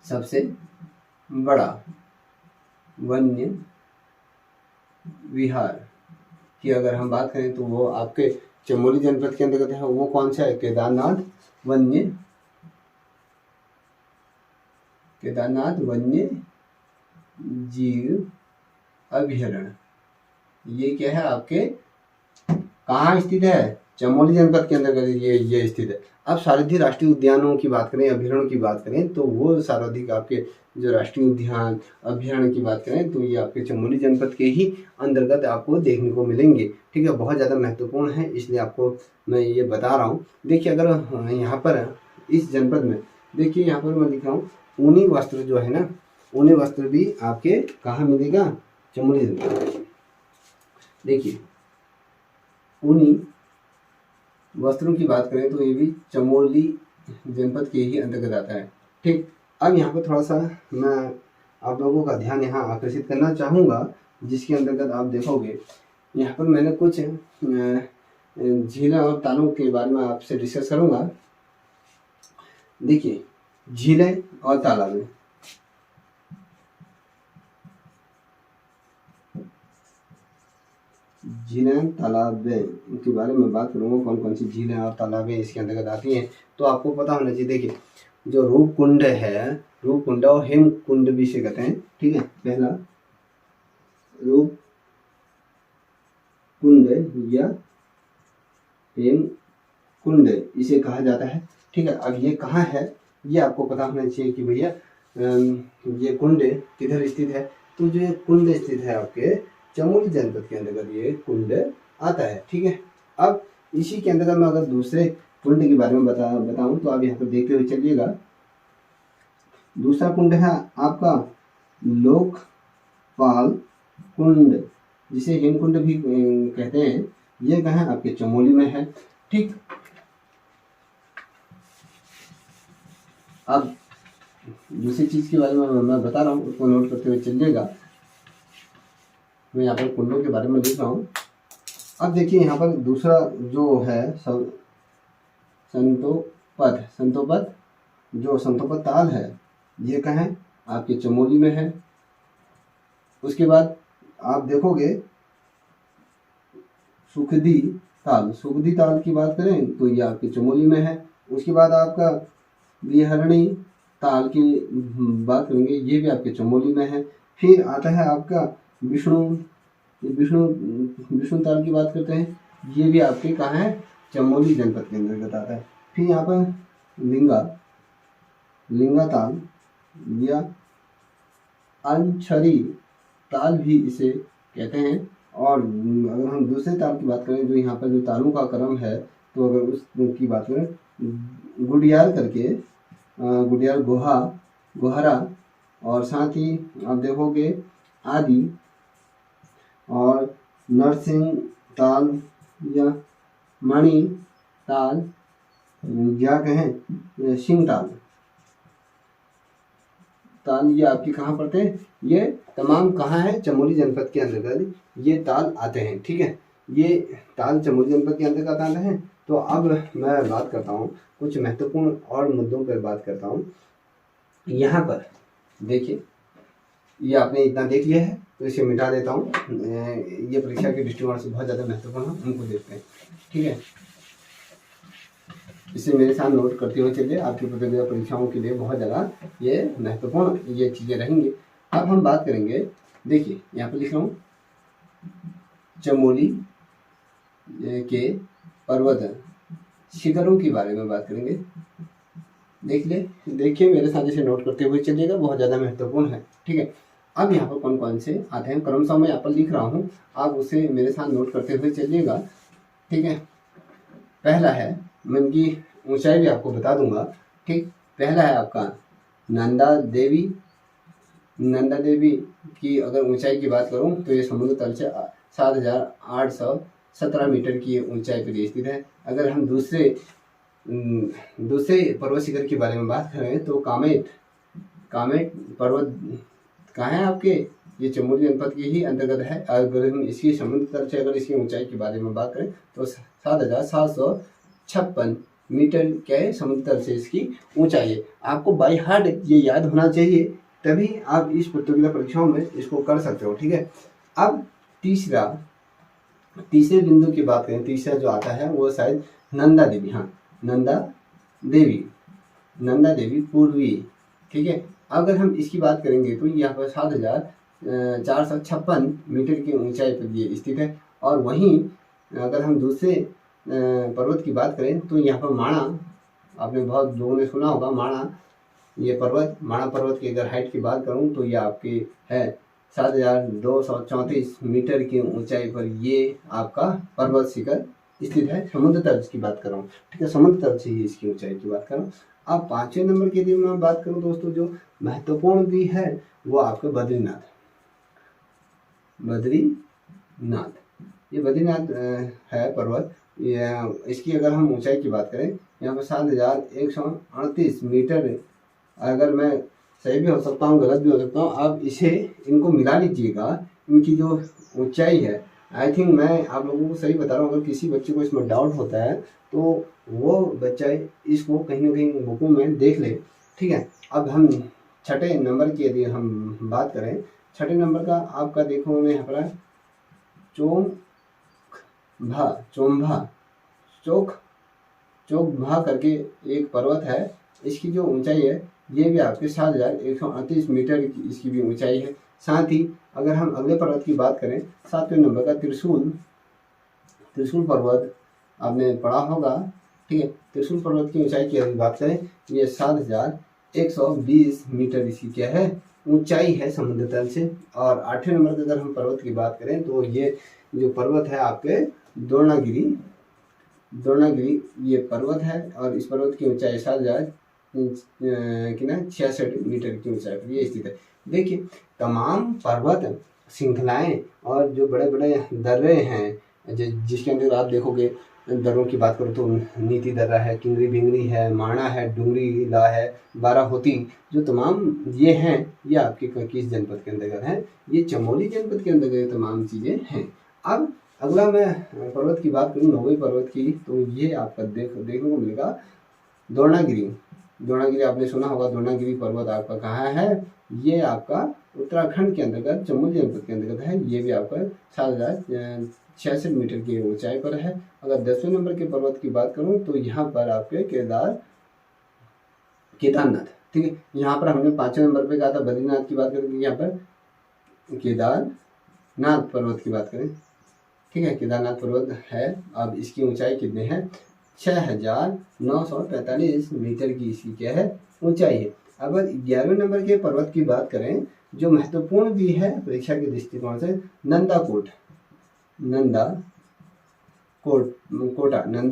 सबसे बड़ा वन्य विहार की अगर हम बात करें तो वो आपके चमोली जनपद के अंतर्गत है। वो कौन सा है? केदारनाथ वन्य जीव अभयारण्य। ये क्या है? आपके कहाँ स्थित है? चमोली जनपद के अंतर्गत ये स्थित है। अब सर्वाधिक राष्ट्रीय उद्यानों की बात करें, अभयारण्यों की बात करें तो वो सर्वाधिक आपके जो राष्ट्रीय उद्यान अभयारण्य की बात करें तो ये आपके चमोली जनपद के ही अंतर्गत आपको देखने को मिलेंगे। ठीक है, बहुत ज़्यादा महत्वपूर्ण है इसलिए आपको मैं ये बता रहा हूँ। देखिए अगर यहाँ पर इस जनपद में देखिए यहाँ पर मैं लिख रहा हूँ ऊनी वस्त्र जो है ना, ऊनी वस्त्र भी आपके कहाँ मिलेगा? चमोली जनपद। देखिए ऊनी वस्त्रों की बात करें तो ये भी चमोली जनपद के ही अंतर्गत आता है। ठीक, अब यहाँ पर थोड़ा सा मैं आप लोगों का ध्यान यहाँ आकर्षित करना चाहूँगा, जिसके अंतर्गत आप देखोगे यहाँ पर मैंने कुछ झीलें और तालों के बारे में आपसे डिस्कस करूँगा। देखिए झीलें और तालाब, झीलें तालाबें उनके बारे में बात करूँगा, कौन कौन सी झीलें और तालाबें इसके अंतर्गत आती हैं तो आपको पता होना चाहिए। देखिए जो रूपकुंड है, रूपकुंड और हेमकुंड भी इसे कहते हैं, ठीक है। पहला रूपकुंड या हेमकुंड इसे कहा जाता है, ठीक है। अब ये कहाँ है ये आपको पता होना चाहिए कि भैया ये कुंड किधर स्थित है। तो जो ये कुंड स्थित है आपके चमोली जनपद के अंतर्गत ये कुंड आता है, ठीक है। अब इसी के अंतर्गत मैं अगर दूसरे कुंड के बारे में बताऊं तो आप यहाँ पर देखते हुए चलिएगा। दूसरा कुंड है आपका लोकपाल कुंड, जिसे हेमकुंड भी कहते हैं। ये कहाँ आपके चमोली में है, ठीक। अब दूसरी चीज के बारे में मैं बता रहा हूँ, उसको नोट करते हुए चलिएगा। मैं यहाँ पर कुंडों के बारे में लिख रहा हूँ। अब देखिए यहाँ पर दूसरा जो है संतोपत जो संतोपत ताल है, ये कहाँ है आपके चमोली में है। उसके बाद आप देखोगे सुखदी ताल की बात करें तो ये आपके चमोली में है। उसके बाद आपका बिहरणी ताल की बात करेंगे, ये भी आपके चमोली में है। फिर आता है आपका विष्णु ताल की बात करते हैं, ये भी आपके कहाँ है चमोली जनपद के अंतर्गत आता है। फिर यहाँ पर लिंगा ताल या अंछरी ताल भी इसे कहते हैं। और अगर हम दूसरे ताल की बात करें, जो यहाँ पर जो तालों का क्रम है, तो अगर उसकी बात करें गुडियाल करके गुडियाल गोहरा और साथ ही आप देखोगे आदि और नरसिंह ताल या मणि ताल या कहें सिंह ताल ये आपके कहाँ पड़ते हैं, ये तमाम कहाँ है चमोली जनपद के अंतर्गत ये ताल आते हैं, ठीक है। ये ताल चमोली जनपद के अंतर्गत आते हैं। तो अब मैं बात करता हूँ कुछ महत्वपूर्ण और मुद्दों पर बात करता हूँ। यहाँ पर देखिए, ये आपने इतना देख लिया है तो इसे मिटा देता हूँ। ये परीक्षा के दृष्टिकोण से बहुत ज़्यादा महत्वपूर्ण है, उनको देखते हैं, ठीक है। इसे मेरे साथ नोट करते हुए चलिए, आपकी प्रतियोगिता परीक्षाओं के लिए बहुत ज़्यादा ये महत्वपूर्ण ये चीज़ें रहेंगी। अब हम बात करेंगे, देखिए यहाँ पर लिख रहा हूँ चमोली के पर्वत शिखरों के बारे में बात करेंगे। देखिए मेरे साथ इसे नोट करते हुए चलिएगा, बहुत ज़्यादा महत्वपूर्ण है, ठीक है। अब यहाँ पर कौन कौन से आते हैं क्रमशः मैं यहाँ पर लिख रहा हूँ, आप उसे मेरे साथ नोट करते हुए चलिएगा, ठीक है। पहला है, मैं इनकी ऊंचाई भी आपको बता दूंगा, ठीक। पहला है आपका नंदा देवी की अगर ऊंचाई की बात करूं तो ये समुद्र तल से 7,817 मीटर की ऊंचाई पर स्थित है। अगर हम दूसरे पर्वत शिखर के बारे में बात करें तो कामेट पर्वत कहाँ है आपके, ये चमोली जनपद के ही अंतर्गत है। अगर हम इसकी समुद्र तल से अगर इसकी ऊंचाई के बारे में बात करें तो 7,756 मीटर क्या है समुद्र तल से इसकी ऊंचाई है। आपको बाय हार्ट ये याद होना चाहिए, तभी आप इस प्रतियोगिता परीक्षाओं में इसको कर सकते हो, ठीक है। अब तीसरे बिंदु की बात करें, तीसरा जो आता है वो शायद नंदा देवी, हाँ नंदा देवी पूर्वी, ठीक है। अगर हम इसकी बात करेंगे तो यहाँ पर 7,456 मीटर की ऊंचाई पर ये स्थित है। और वहीं अगर हम दूसरे पर्वत की बात करें तो यहाँ पर माणा, आपने बहुत लोगों ने सुना होगा माणा पर्वत की अगर हाइट की बात करूँ तो ये आपकी है 7,234 मीटर की ऊंचाई पर ये आपका पर्वत शिखर स्थित है। समुद्र तल की बात कर रहा हूँ, ठीक है, समुद्र तल से ही इसकी ऊंचाई की बात कर रहा हूँ। अब 5वें नंबर की यदि मैं बात करूँ दोस्तों, जो महत्वपूर्ण भी है वो आपका बद्रीनाथ। ये बद्रीनाथ है पर्वत, इसकी अगर हम ऊंचाई की बात करें यहाँ पर 7,138 मीटर। अगर मैं सही भी हो सकता हूँ गलत भी हो सकता हूँ, आप इनको मिला लीजिएगा, इनकी जो ऊंचाई है। आई थिंक मैं आप लोगों को सही बता रहा हूँ। अगर किसी बच्चे को इसमें डाउट होता है तो वो बच्चा इसको कहीं ना कहीं बुकों में देख ले, ठीक है। अब हम 6ठे नंबर की यदि हम बात करें, 6ठे नंबर का आपका देखो मैं यहाँ पर चोखभा करके एक पर्वत है, इसकी जो ऊंचाई है ये भी आपके 7,138 मीटर की इसकी भी ऊंचाई है। साथ ही अगर हम अगले पर्वत की बात करें, 7वें नंबर का त्रिशूल पर्वत आपने पढ़ा होगा, ठीक है। त्रिशूल पर्वत की ऊंचाई की अगर बात करें, ये 7,120 मीटर इसकी क्या है, ऊंचाई है समुद्र तल से। और 8वें नंबर की अगर हम पर्वत की बात करें तो ये जो पर्वत है आपके द्रोणागिरी ये पर्वत है, और इस पर्वत की ऊंचाई 7,066 मीटर की ऊंचाई पर ये स्थित है। देखिए, तमाम पर्वत श्रृंखलाएं और जो बड़े बड़े दर्रे हैं जिसके अंदर आप देखोगे, दर्रों की बात करूँ तो नीति दर्रा है, किंगरी बिंगरी है, माणा है, डुंगरी ला है, बाराहोती, जो तमाम ये हैं ये आपके किस जनपद के अंतर्गत हैं, ये चमोली जनपद के अंतर्गत तमाम चीज़ें हैं। अब अगला मैं पर्वत की बात करूँ, 9वें पर्वत की, तो ये आपका देखने को मिलेगा द्रोणागिरी आपने सुना होगा। द्रोणागिरी पर्वत आपका कहाँ है, ये आपका उत्तराखंड के अंतर्गत चमोली जनपद के अंतर्गत है। ये भी आपका 7,066 मीटर की ऊंचाई पर है। अगर 10वें नंबर के पर्वत की बात करूं तो यहाँ पर आपके केदारनाथ, ठीक है। यहाँ पर हमने 5वें नंबर पे कहा था बद्रीनाथ की बात करें, यहाँ पर केदारनाथ पर्वत की बात करें, ठीक है। केदारनाथ पर्वत है। अब इसकी ऊंचाई कितनी है, 6,945 मीटर की इसकी क्या है, ऊंचाई है। अगर 11वें नंबर के पर्वत की बात करें, जो महत्वपूर्ण भी है परीक्षा के दृष्टिकोण से, नंदा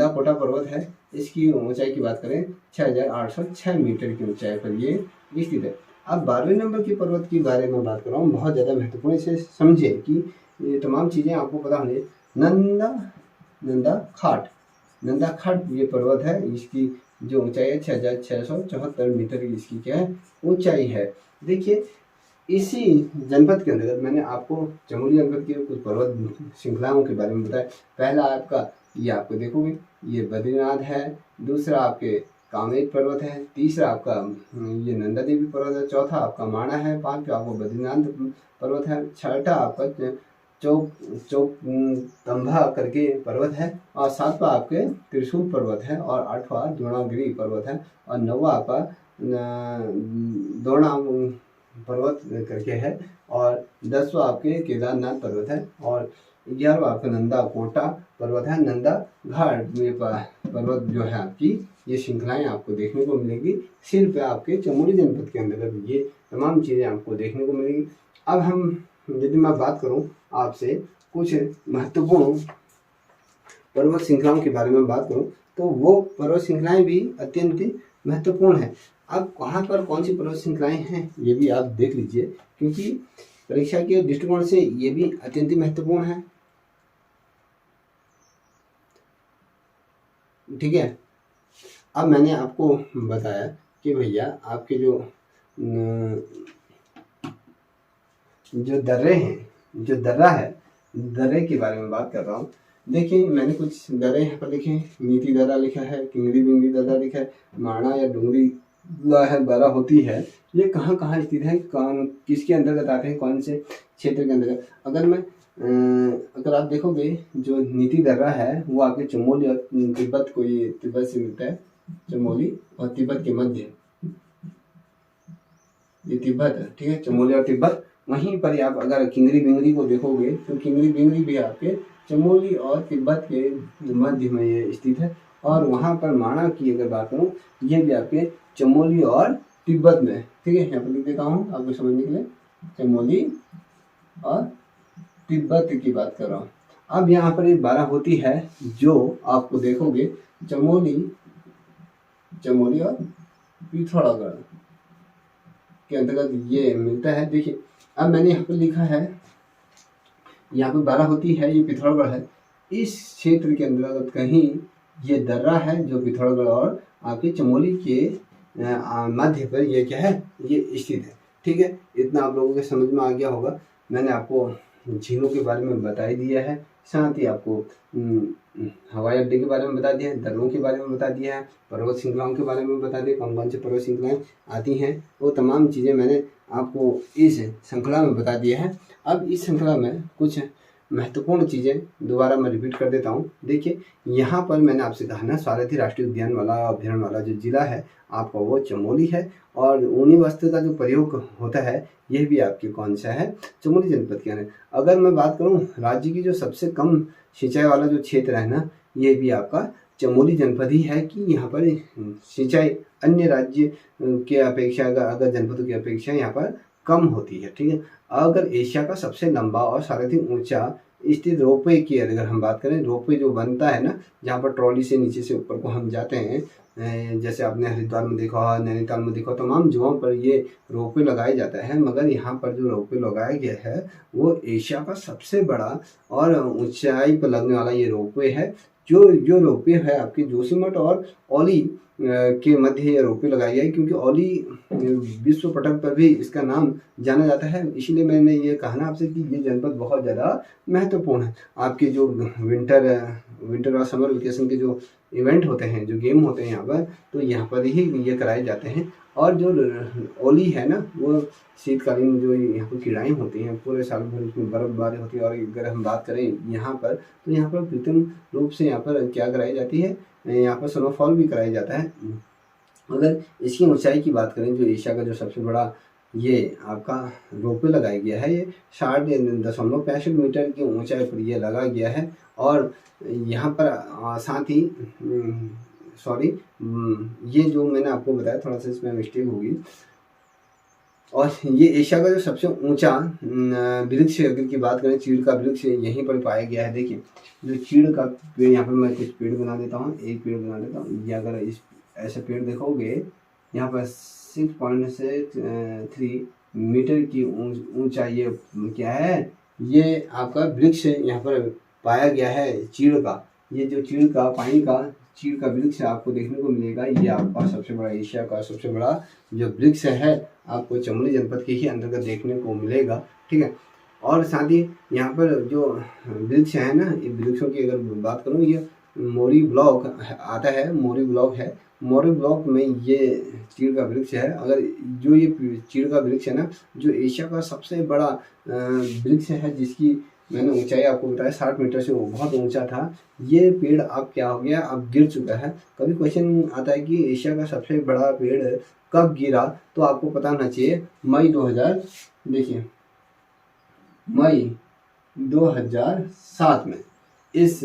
कोटा पर्वत है। इसकी ऊंचाई की बात करें 6,806 मीटर की ऊंचाई पर ये स्थित है। अब 12वें नंबर के पर्वत के बारे में बात कर रहा हूँ, बहुत ज़्यादा महत्वपूर्ण, इसे समझे कि ये तमाम चीज़ें आपको पता होनी। नंदा खाट ये पर्वत है। इसकी जो ऊंचाई है 6,674 मीटर की इसकी क्या है, ऊंचाई है। देखिए, इसी जनपद के अंतर्गत मैंने आपको चमोली जनपद के कुछ पर्वत श्रृंखलाओं के बारे में बताया। पहला आपका ये आपको देखोगे ये बद्रीनाथ है, दूसरा आपके कामेट पर्वत है, तीसरा आपका ये नंदा देवी पर्वत है, चौथा आपका माणा है, पांचवा आपको बद्रीनाथ पर्वत है, छठा आपका चौतंभा करके पर्वत है, और सातवां आपके त्रिशूल पर्वत है, और आठवां द्रोणागिरी पर्वत है, और नौवां आपका द्रोणा पर्वत करके है, और 10वां आपके केदारनाथ पर्वत है, और 11वां आपका नंदा कोटा पर्वत है। नंदा घाट में पर्वत जो है आपकी ये श्रृंखलाएं आपको देखने को मिलेगी। सिर्फ आपके चमोली जनपद के अंतर्गत ये तमाम चीज़ें आपको देखने को मिलेगी। अब हम यदि मैं बात करूं आपसे कुछ महत्वपूर्ण पर्वत श्रृंखलाओं के बारे में बात करूं, तो वो पर्वत श्रृंखलाएं भी अत्यंत महत्वपूर्ण है। अब कहाँ पर कौन सी पर्वत श्रृंखलाएं हैं ये भी आप देख लीजिए, क्योंकि परीक्षा के दृष्टिकोण से ये भी अत्यंत महत्वपूर्ण है, ठीक है। अब मैंने आपको बताया कि भैया आपके जो दर्रे हैं, जो दर्रा है, दर्रे के बारे में बात कर रहा हूँ। देखिए, मैंने कुछ दर्रे यहाँ पर लिखे हैं। नीति दर्रा लिखा है, किंगरी बिंगरी दर्रा लिखा है, माणा या डुंगरी है, बाराहोती है। ये कहाँ कहाँ स्थित है, किसके अंतर्गत आते हैं, कौन से क्षेत्र के अंतर्गत। अगर आप देखोगे जो नीति दर्रा है वो आपके चमोली और तिब्बत को, ये तिब्बत से मिलता है, चमोली और तिब्बत के मध्य ये तिब्बत है, ठीक है, चमोली और तिब्बत। वहीं पर आप अगर किंगरी बिंगरी को देखोगे तो किंगरी बिंगरी भी आपके चमोली और तिब्बत के मध्य में ये स्थित है। और वहाँ पर माणा की अगर बात करूँ, ये भी आपके चमोली और तिब्बत में, ठीक है। यहाँ पर लिख देता हूँ आपको समझने के लिए, चमोली और तिब्बत की बात कर रहा हूँ। अब यहाँ पर एक बाराहोती है जो आपको देखोगे चमोली और पिथौरागढ़ के अंतर्गत ये मिलता है। देखिए, अब मैंने यहाँ पर लिखा है, यहाँ पर बाराहोती है, ये पिथौरागढ़ है। इस क्षेत्र के अंतर्गत कहीं ये दर्रा है जो पिथौरागढ़ और आपके चमोली के मध्य पर ये क्या है, ये स्थित है, ठीक है। इतना आप लोगों के समझ में आ गया होगा। मैंने आपको झीलों के बारे में बता ही दिया है, साथ ही आपको हवाई अड्डे के बारे में बता दिया है, दर्रों के बारे में बता दिया है, पर्वत श्रृंखलाओं के बारे में बता दिया, कौन कौन से पर्वत श्रृंखलाएं आती हैं, वो तमाम चीज़ें मैंने आपको इस श्रृंखला में बता दिया है। अब इस श्रृंखला में कुछ महत्वपूर्ण चीज़ें दोबारा मैं रिपीट कर देता हूँ। देखिए, यहाँ पर मैंने आपसे कहा ना, सारथी राष्ट्रीय उद्यान वाला अभ्यारण्य वाला जो जिला है आपका वो चमोली है, और ऊनी वस्त्र का जो प्रयोग होता है यह भी आपके कौन सा है, चमोली जनपद के अंदर। अगर मैं बात करूँ राज्य की जो सबसे कम सिंचाई वाला जो क्षेत्र है ना, ये भी आपका चमोली जनपद ही है कि यहाँ पर सिंचाई अन्य राज्य के अपेक्षा, अगर जनपदों की अपेक्षा यहाँ पर कम होती है। ठीक है, अगर एशिया का सबसे लंबा और सार्वधिक ऊंचा स्थित रोपवे की अगर हम बात करें, रोपवे जो बनता है ना, जहाँ पर ट्रॉली से नीचे से ऊपर को हम जाते हैं, जैसे आपने हरिद्वार में देखा हो, नैनीताल में देखा हो, तमाम जगहों पर ये रोपवे लगाया जाता है। मगर यहाँ पर जो रोपवे लगाया गया है वो एशिया का सबसे बड़ा और ऊंचाई पर लगने वाला ये रोपवे है। जो रोपवे है आपके जोशीमठ और औली के मध्य ये रोपवे लगाई गई, क्योंकि औली विश्व पटल पर भी इसका नाम जाना जाता है। इसलिए मैंने ये कहा ना आपसे कि ये जनपद बहुत ज़्यादा महत्वपूर्ण है। आपके जो विंटर और समर वेकेशन के जो इवेंट होते हैं, जो गेम होते हैं यहाँ पर, तो यहाँ पर ही ये कराए जाते हैं। और जो ओली है ना, वो शीतकालीन जो यहाँ पर क्रीड़ाएँ होती हैं, पूरे साल भर उसमें बर्फबारी होती है। और अगर हम बात करें यहाँ पर, तो यहाँ पर कृत्रिम रूप से यहाँ पर क्या कराई जाती है, यहाँ पर स्नोफॉल भी कराया जाता है। अगर इसकी ऊंचाई की बात करें, जो एशिया का जो सबसे बड़ा ये आपका रोपवे लगाया गया है, ये 60.65 मीटर की ऊंचाई पर ये लगा गया है। और यहाँ पर साथ ही सॉरी, ये जो मैंने आपको बताया थोड़ा सा इसमें मिस्टेक होगी। और ये एशिया का जो सबसे ऊंचा वृक्ष अगर की बात करें, चीड़ का वृक्ष यहीं पर पाया गया है। देखिए, जो चीड़ का पेड़, यहाँ पर मैं कुछ पेड़ बना देता हूँ, एक पेड़ बना देता हूँ। ये अगर इस ऐसे पेड़ देखोगे, यहाँ पर 6.3 मीटर की ऊंचाई ये क्या है, ये आपका वृक्ष यहाँ पर पाया गया है चीड़ का। ये जो चीड़ का पाइन का चीड़ का वृक्ष आपको देखने को मिलेगा। ये आपका सबसे बड़ा, एशिया का सबसे बड़ा जो वृक्ष है आपको चमोली जनपद के ही अंतर्गत देखने को मिलेगा। ठीक है, और साथ ही यहाँ पर जो वृक्ष है ना, ये वृक्षों की अगर बात करूँ, ये मोरी ब्लॉक आता है, मोरी ब्लॉक है। मोरी ब्लॉक में ये चीड़ का वृक्ष है। अगर जो ये चीड़ का वृक्ष है ना, जो एशिया का सबसे बड़ा वृक्ष है, जिसकी मैंने ऊंचाई आपको बताया 60 मीटर से, वो बहुत ऊंचा था। ये पेड़ अब क्या हो गया, अब गिर चुका है। कभी क्वेश्चन आता है कि एशिया का सबसे बड़ा पेड़ कब गिरा, तो आपको पता होना चाहिए मई 2000, देखिए मई 2007 में इस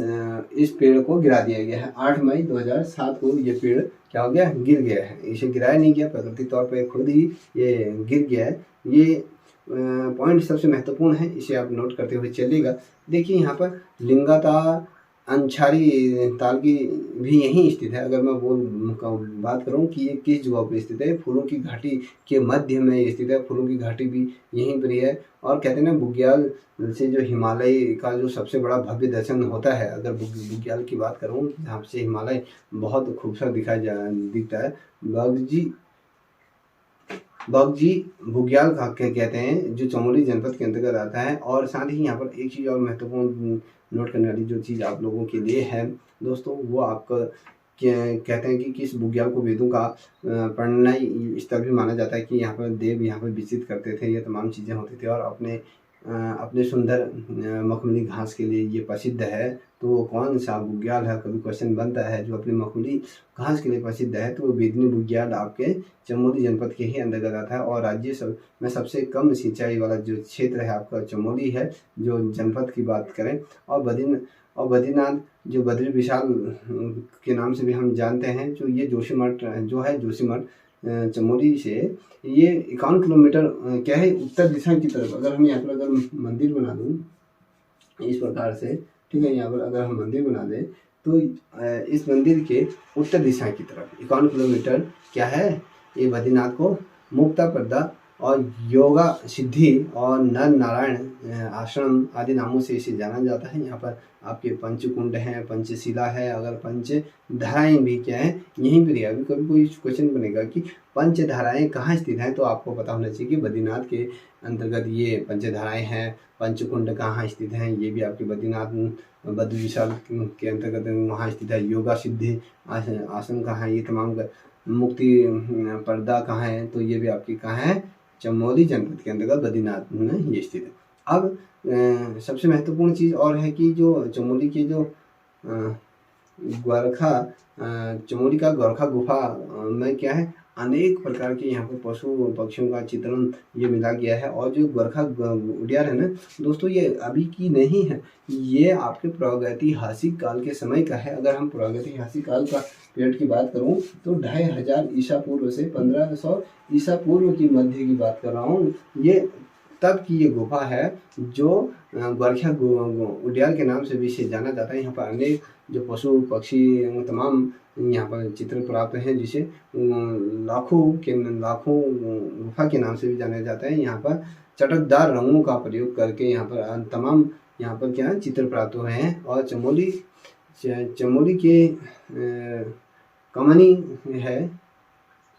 पेड़ को गिरा दिया गया है। 8 मई 2007 को ये पेड़ क्या हो गया, गिर गया है। इसे गिराया नहीं गया, प्राकृतिक तौर पर खुद ही ये गिर गया है। ये पॉइंट सबसे महत्वपूर्ण है, इसे आप नोट करते हुए चलिएगा। देखिए, यहाँ पर लिंगाता अंछारी ताल की भी यहीं स्थित है। अगर मैं बात करूं कि ये किस जगह पर स्थित है, फूलों की घाटी के मध्य में स्थित है। फूलों की घाटी भी यहीं पर है। और कहते हैं ना, बुग्याल से जो हिमालय का जो सबसे बड़ा भव्य दर्शन होता है, अगर बुग्याल की बात करूं, जहाँ से हिमालय बहुत खूबसूरत दिखता है, बगजी बुग्याल कहते हैं, जो चमोली जनपद के अंतर्गत आता है। और साथ ही यहाँ पर एक चीज़ और महत्वपूर्ण नोट करने वाली जो चीज़ आप लोगों के लिए है दोस्तों, वो आपका कहते हैं कि किस बुग्याल को वेदों का प्रणयन स्थल भी माना जाता है, कि यहाँ पर देव यहाँ पर विचरित करते थे, ये तमाम चीज़ें होती थी। और अपने सुंदर मखमली घास के लिए ये प्रसिद्ध है। तो वो कौन सा बुग्याल है, कभी क्वेश्चन बनता है, जो अपनी मखमली घास के लिए प्रसिद्ध है, तो वो बेदनी बुग्याल आपके चमोली जनपद के ही अंतर्गत आता है। और राज्य में सबसे कम सिंचाई वाला जो क्षेत्र है आपका चमोली है, जो जनपद की बात करें। और बद्रीनाथ जो बद्री विशाल के नाम से भी हम जानते हैं, जो ये जोशीमठ चमोली से ये 51 किलोमीटर क्या है, उत्तर दिशा की तरफ। अगर हम यहाँ पर अगर मंदिर बना दूँ इस प्रकार से, ठीक है, यहाँ पर अगर हम मंदिर बना दें, तो इस मंदिर के उत्तर दिशा की तरफ 51 किलोमीटर क्या है, ये बद्रीनाथ को मुक्ता पर्दा और योगा सिद्धि और नर नारायण आश्रम आदि नामों से इसे जाना जाता है। यहाँ पर आपके पंचकुंड हैं, पंचशिला है, अगर पंच धाराएँ भी क्या है, यहीं पर। अभी कभी कोई क्वेश्चन बनेगा कि पंच धाराएँ कहाँ स्थित हैं, तो आपको पता होना चाहिए कि बद्रीनाथ के अंतर्गत ये पंच धाराएँ हैं। पंचकुंड कहाँ स्थित हैं, ये भी आपके बद्रीनाथ बद्री विशाल के अंतर्गत वहाँ स्थित है। योगा सिद्धि आश्रम कहाँ है, ये तमाम मुक्ति पर्दा कहाँ है, तो ये भी आपकी कहाँ है, चमोली जनपद के अंतर्गत बद्रीनाथ में ये स्थित है। अब सबसे महत्वपूर्ण चीज़ और है कि जो चमोली के जो ग्वारखा चमोली का ग्वारखा गुफा में क्या है, अनेक प्रकार के यहाँ पर पशु पक्षियों का चित्रण ये मिला गया है। और जो ग्वारखा उद्यान है ना दोस्तों, ये अभी की नहीं है, ये आपके प्रागैतिहासिक काल के समय का है। अगर हम प्रागैतिहासिक काल का पीरियड की बात करूँ तो 2500 ईसा पूर्व से 1500 ईसा पूर्व की मध्य की बात कर रहा हूँ। ये तब की ये गुफा है जो ग्वारखा उद्यान के नाम से भी इसे जाना जाता है। यहाँ पर अनेक जो पशु पक्षी तमाम यहाँ पर चित्र प्राप्त हैं, जिसे लाखों गुफा के नाम से भी जाना जाता है। यहाँ पर चटकदार रंगों का प्रयोग करके यहाँ पर तमाम यहाँ पर क्या चित्र प्राप्त हुए हैं। और चमोली के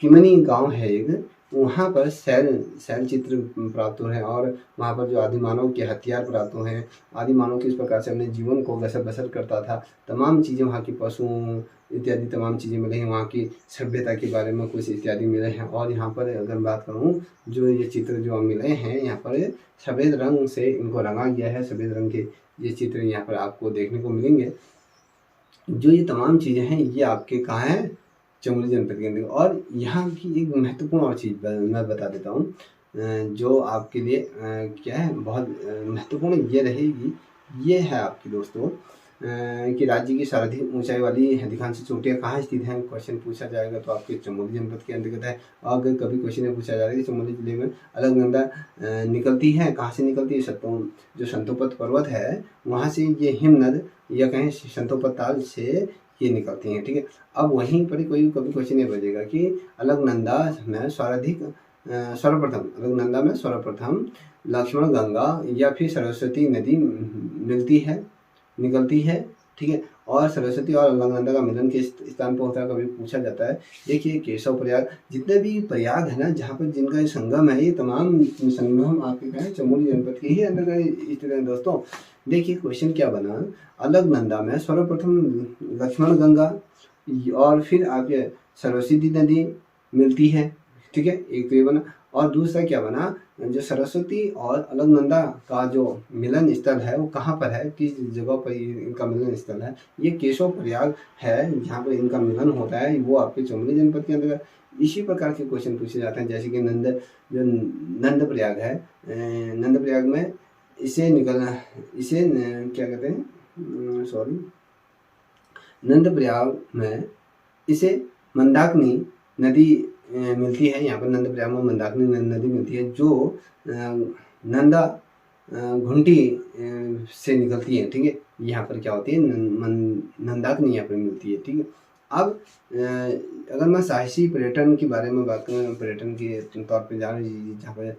किमनी गांव है एक, वहाँ पर शैल चित्र प्राप्त हुए हैं। और वहाँ पर जो आदिमानव के हथियार प्राप्त हुए हैं, आदिमानव किस प्रकार से अपने जीवन को गसर बसर करता था, तमाम चीज़ें वहाँ की पशुओं इत्यादि तमाम चीज़ें मिले हैं। वहाँ की सभ्यता के बारे में कुछ इत्यादि मिले हैं। और यहाँ पर अगर बात करूँ, जो ये चित्र जो मिले हैं यहाँ पर सफ़ेद रंग से इनको रंगा गया है। सफ़ेद रंग के ये चित्र यहाँ पर आपको देखने को मिलेंगे। जो ये तमाम चीज़ें हैं ये आपके कहाँ हैं, चमोली जनपद के अंदर। और यहाँ की एक महत्वपूर्ण और चीज़ मैं बता देता हूँ, जो आपके लिए क्या है बहुत महत्वपूर्ण ये रहेगी। ये है आपकी दोस्तों कि राज्य की सर्वाधिक ऊंचाई वाली अधिकांश चोटियाँ कहाँ स्थित हैं। क्वेश्चन पूछा जाएगा तो आपके चमोली जनपद के अंतर्गत है। अगर कभी क्वेश्चन में पूछा जाएगा कि चमोली जिले में अलकनंदा निकलती है, कहाँ से निकलती है, जो संतोपत पर्वत है वहाँ से ये हिमनद या कहें संतोपत ताल से ये निकलती हैं। ठीक है, अब वहीं पर कभी क्वेश्चन ये बजेगा कि अलकनंदा में सर्वप्रथम लक्ष्मण गंगा या फिर सरस्वती नदी निकलती है। ठीक है, और सरस्वती और अलकनंदा का मिलन किस स्थान पर होता है, कभी पूछा जाता है। देखिए केशव प्रयाग, जितने भी प्रयाग है ना जहाँ पर जिनका संगम है, ये तमाम संगम आपके क्या है चमोली जनपद के ही अंदर स्थित है दोस्तों। देखिए क्वेश्चन क्या बना, अलकनंदा में सर्वप्रथम लक्ष्मण गंगा और फिर आगे सरस्वती नदी मिलती है। ठीक है, एक तो ये बना। और दूसरा क्या बना, जो सरस्वती और अलकनंदा का जो मिलन स्थल है वो कहाँ पर है, किस जगह पर इनका मिलन स्थल है, ये केशव प्रयाग है जहाँ पर इनका मिलन होता है, वो आपके चमोली जनपद के अंदर। इसी प्रकार के क्वेश्चन पूछे जाते हैं, जैसे कि नंद प्रयाग है, नंद प्रयाग में इसे क्या कहते हैं, नंद प्रयाग में इसे मंदाकिनी नदी मिलती है। यहाँ पर नंद प्रयाग में मंदाकिनी नदी मिलती है, जो नंदा घुंटी से निकलती है। ठीक है, यहाँ पर क्या होती है, नंदाकिनी यहाँ पर मिलती है। ठीक है, अब अगर मैं साहसी पर्यटन के बारे में बात करूँ, पर्यटन के तौर पर जहाँ पर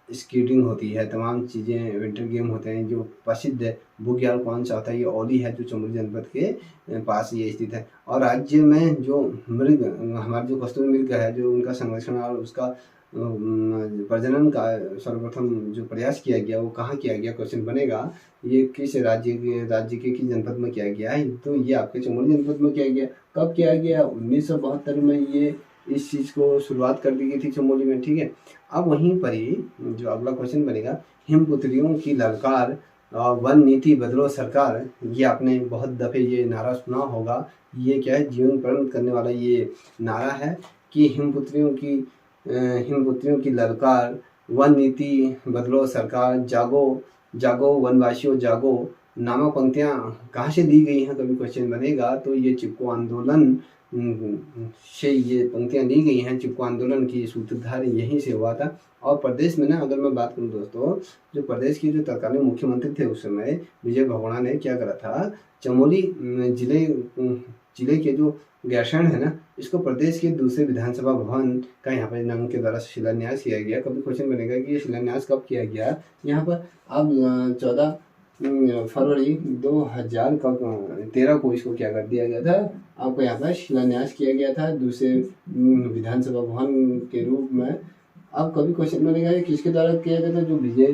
स्केटिंग होती है, तमाम चीज़ें विंटर गेम होते हैं, जो प्रसिद्ध बुग्याल कौन सा होता है, ये औली है जो चमोली जनपद के पास ये स्थित है। और राज्य में जो मृग हमारे जो कस्तूरी मृग है, जो उनका संरक्षण और उसका प्रजनन का सर्वप्रथम जो प्रयास किया गया वो कहाँ किया गया, क्वेश्चन बनेगा ये किस राज्य के किस जनपद में किया गया है, तो ये आपके चमोली जनपद में किया गया। कब किया गया, 1972 में ये इस चीज़ को शुरुआत कर दी गई थी चमोली में। ठीक है, अब वहीं पर ही जो अगला क्वेश्चन बनेगा, हिमपुत्रियों की ललकार वन नीति बदलो सरकार, ये आपने बहुत दफ़े ये नारा सुना होगा। ये क्या है, जीवन प्रण करने वाला ये नारा है कि हिमपुत्रियों की ललकार, वन नीति बदलो सरकार, जागो जागो वनवासियों जागो, नामक पंक्तियाँ कहाँ से दी गई हैं, कभी क्वेश्चन बनेगा तो ये चिपको आंदोलन से ये पंक्तियाँ दी गई हैं। चिपको आंदोलन की सूत्रधार यहीं से हुआ था। और प्रदेश में ना अगर मैं बात करूँ दोस्तों, जो प्रदेश के जो तत्कालीन मुख्यमंत्री थे उस समय, विजय भगोड़ा ने क्या करा था, चमोली जिले के जो गैरसैंण है ना, इसको प्रदेश के दूसरे विधानसभा भवन का यहाँ पर नाम के द्वारा शिलान्यास किया गया। कभी क्वेश्चन बनेगा कि ये शिलान्यास कब किया गया। यहाँ पर अब 14 फरवरी 2013 को इसको क्या कर दिया गया था, आपको यहाँ पर शिलान्यास किया गया था दूसरे विधानसभा भवन के रूप में। अब कभी क्वेश्चन बनेगा ये किसके द्वारा किया गया था, जो विजय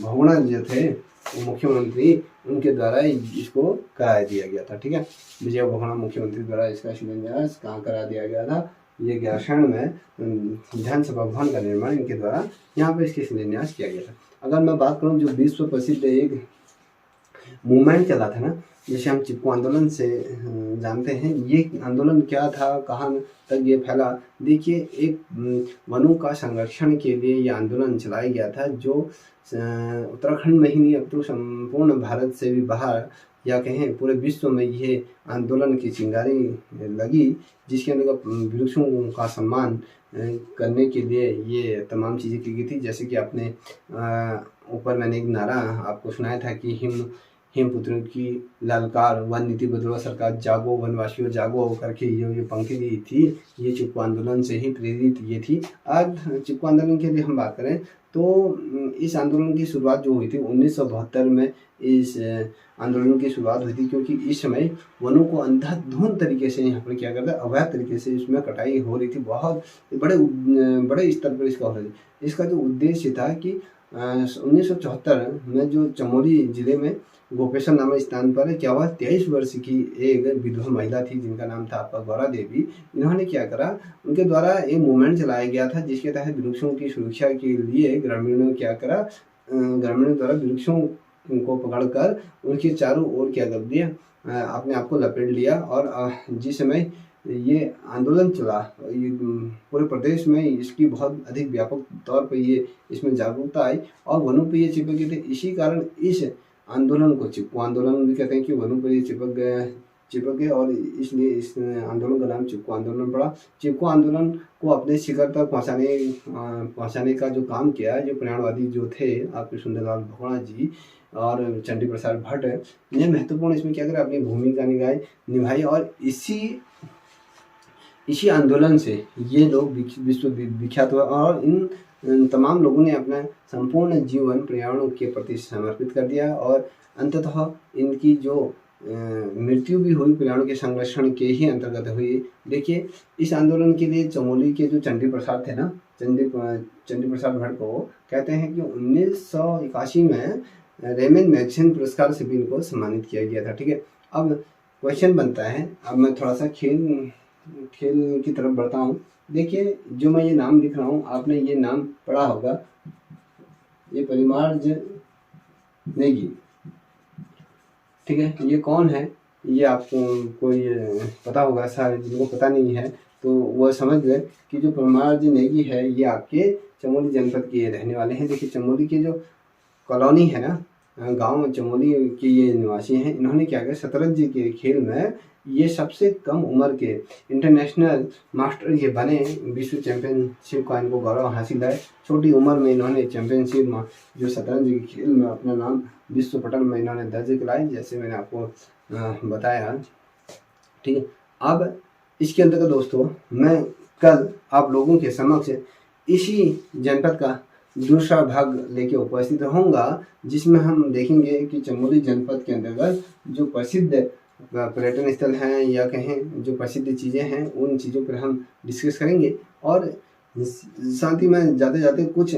भगोड़ा जो थे मुख्यमंत्री, उनके द्वारा इसको करा दिया गया था। ठीक है, विजय भगोड़ा मुख्यमंत्री द्वारा इसका शिलान्यास कहाँ करा दिया गया था, ये ग्यारसैंण में विधानसभा भवन का निर्माण इनके द्वारा यहाँ पर इसके शिलान्यास किया गया था। अगर मैं बात करूँ जो विश्व प्रसिद्ध एक मूवमेंट चला था ना, जिसे हम चिपको आंदोलन से जानते हैं, ये आंदोलन क्या था, कहाँ तक ये फैला। देखिए, एक वनों का संरक्षण के लिए ये आंदोलन चलाया गया था, जो उत्तराखंड में ही नहीं अब तो संपूर्ण भारत से भी बाहर या कहें पूरे विश्व में ये आंदोलन की चिंगारी लगी, जिसके अंदर वृक्षों का सम्मान करने के लिए ये तमाम चीज़ें की गई थी। जैसे कि आपने ऊपर मैंने एक नारा आपको सुनाया था कि हिमपुत्रों की ललकार, वन नीति बदलो सरकार जागो, वनवासियों जागो करके ये पंक्ति दी थी, ये चिपको आंदोलन से ही प्रेरित ये थी। आज चिपको आंदोलन के लिए हम बात करें तो इस आंदोलन की शुरुआत जो हुई थी 1972 में इस आंदोलन की शुरुआत हुई थी, क्योंकि इस समय वनों को अंधाधुंध तरीके से यहाँ पर क्या करता है, अवैध तरीके से इसमें कटाई हो रही थी, बहुत बड़े स्तर पर इसका हो रही थी। इसका जो उद्देश्य था कि 1974 में जो चमोली जिले में गोपेश्वर नामक स्थान पर क्या हुआ, 23 वर्ष की एक विधवा महिला थी जिनका नाम था आपका गौरा देवी। इन्होंने क्या करा, उनके द्वारा एक मूवमेंट चलाया गया था जिसके तहत वृक्षों की सुरक्षा के लिए ग्रामीणों क्या करा, ग्रामीणों द्वारा वृक्षों को पकड़कर उनके चारों ओर क्या कर दिया, अपने आप को लपेट लिया। और जिस समय ये आंदोलन चला, ये पूरे प्रदेश में इसकी बहुत अधिक व्यापक तौर पर ये इसमें जागरूकता आई और वनों पे ये चिपक गए थे। इसी कारण इस आंदोलन को चिपको आंदोलन भी कहते हैं कि वनों पर ये चिपक गए और इसलिए इस आंदोलन का नाम चिपको आंदोलन पड़ा। चिपको आंदोलन को अपने शिखर तक पहुंचाने का जो काम किया, जो प्रयाणवादी जो थे आपके सुंदरलाल भगोड़ा जी और चंडी प्रसाद भट्ट, ने महत्वपूर्ण इसमें क्या करा, अपनी भूमिका निभाई और इसी आंदोलन से ये लोग विश्व विख्यात हुआ और इन तमाम लोगों ने अपना संपूर्ण जीवन पर्यावरण के प्रति समर्पित कर दिया और अंततः इनकी जो मृत्यु भी हुई पर्यावरण के संरक्षण के ही अंतर्गत हुई। देखिए, इस आंदोलन के लिए चमोली के जो चंडी प्रसाद थे ना, चंडी प्रसाद भट्ट को कहते हैं कि 1981 में रेमन मैगजीन पुरस्कार से भी इनको सम्मानित किया गया था। ठीक है, अब क्वेश्चन बनता है, अब मैं थोड़ा सा खेल की तरफ बढ़ता हूँ। देखिए, जो मैं ये नाम लिख रहा हूँ, आपने ये नाम पढ़ा होगा, ये परिमार्ज नेगी। ठीक है, ये कौन है, ये आपको कोई पता होगा, सारे जिनको पता नहीं है तो वो समझ गए कि जो परिमार्ज नेगी है ये आपके चमोली जनपद के रहने वाले हैं। देखिए, चमोली के जो कॉलोनी है ना, गांव चमोली के ये निवासी हैं। इन्होंने क्या किया, शतरंज के खेल में ये सबसे कम उम्र के इंटरनेशनल मास्टर ये बने, विश्व चैंपियनशिप का इनको गौरव हासिल है। छोटी उम्र में इन्होंने चैंपियनशिप जो शतरंज के खेल में अपना नाम विश्व पटल में इन्होंने दर्ज कराया, जैसे मैंने आपको बताया। ठीक है, अब इसके अंतर्गत दोस्तों मैं कल आप लोगों के समक्ष इसी जनपद का दूसरा भाग लेके उपस्थित रहूँगा, जिसमें हम देखेंगे कि चमोली जनपद के अंतर्गत जो प्रसिद्ध पर्यटन स्थल हैं या कहें जो प्रसिद्ध चीज़ें हैं, उन चीज़ों पर हम डिस्कस करेंगे। और साथ ही मैं जाते कुछ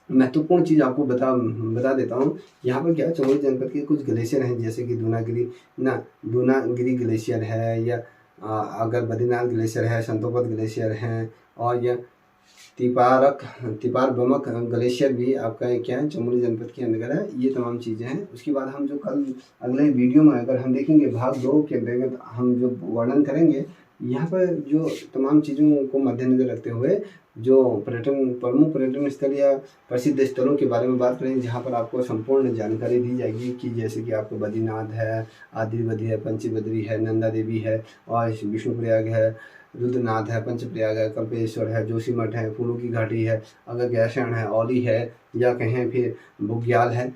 महत्वपूर्ण चीज़ आपको बता देता हूँ। यहाँ पर क्या, चमोली जनपद के कुछ ग्लेशियर हैं, जैसे कि दूनागिरी ग्लेशियर है, या अगर बद्रीनाथ ग्लेशियर है, संतोपत ग्लेशियर हैं, और यह तिपार बमक ग्लेशियर भी आपका क्या है, चमोली जनपद के अंदर है। ये तमाम चीज़ें हैं। उसके बाद हम जो कल अगले वीडियो में अगर हम देखेंगे भाग 2 के अंतर्गत हम जो वर्णन करेंगे, यहाँ पर जो तमाम चीज़ों को मद्देनजर रखते हुए जो प्रमुख पर्यटन स्थल या प्रसिद्ध स्थलों के बारे में बात करेंगे, जहाँ पर आपको संपूर्ण जानकारी दी जाएगी कि जैसे कि आपको बद्रीनाथ है, आदिबद्री है, पंचबद्री है, नंदा देवी है, और विष्णुप्रयाग है, रुद्रनाथ है, पंचप्रयाग है, कल्पेश्वर है, जोशीमठ है, फूलों की घाटी है, अगर ग्यारसैंण है, औली है, या कहें फिर बुग्याल है,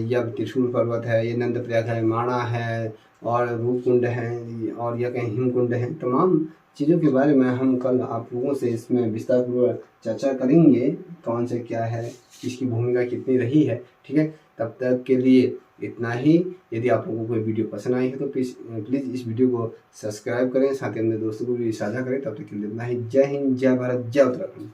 या त्रिशूल पर्वत है, ये नंदप्रयाग है, माणा है, और रूपकुंड है, और या कहें हिमकुंड है। तमाम चीज़ों के बारे में हम कल आप लोगों से इसमें विस्तारपूर्वक चर्चा करेंगे, कौन से क्या है, किसकी भूमिका कितनी रही है। ठीक है, तब तक के लिए इतना ही। यदि आप लोगों को वीडियो पसंद आई है तो प्लीज़ इस वीडियो को सब्सक्राइब करें, साथ ही अपने दोस्तों को भी साझा करें। तब तक के लिए इतना ही। जय हिंद, जय भारत, जय उत्तराखंड।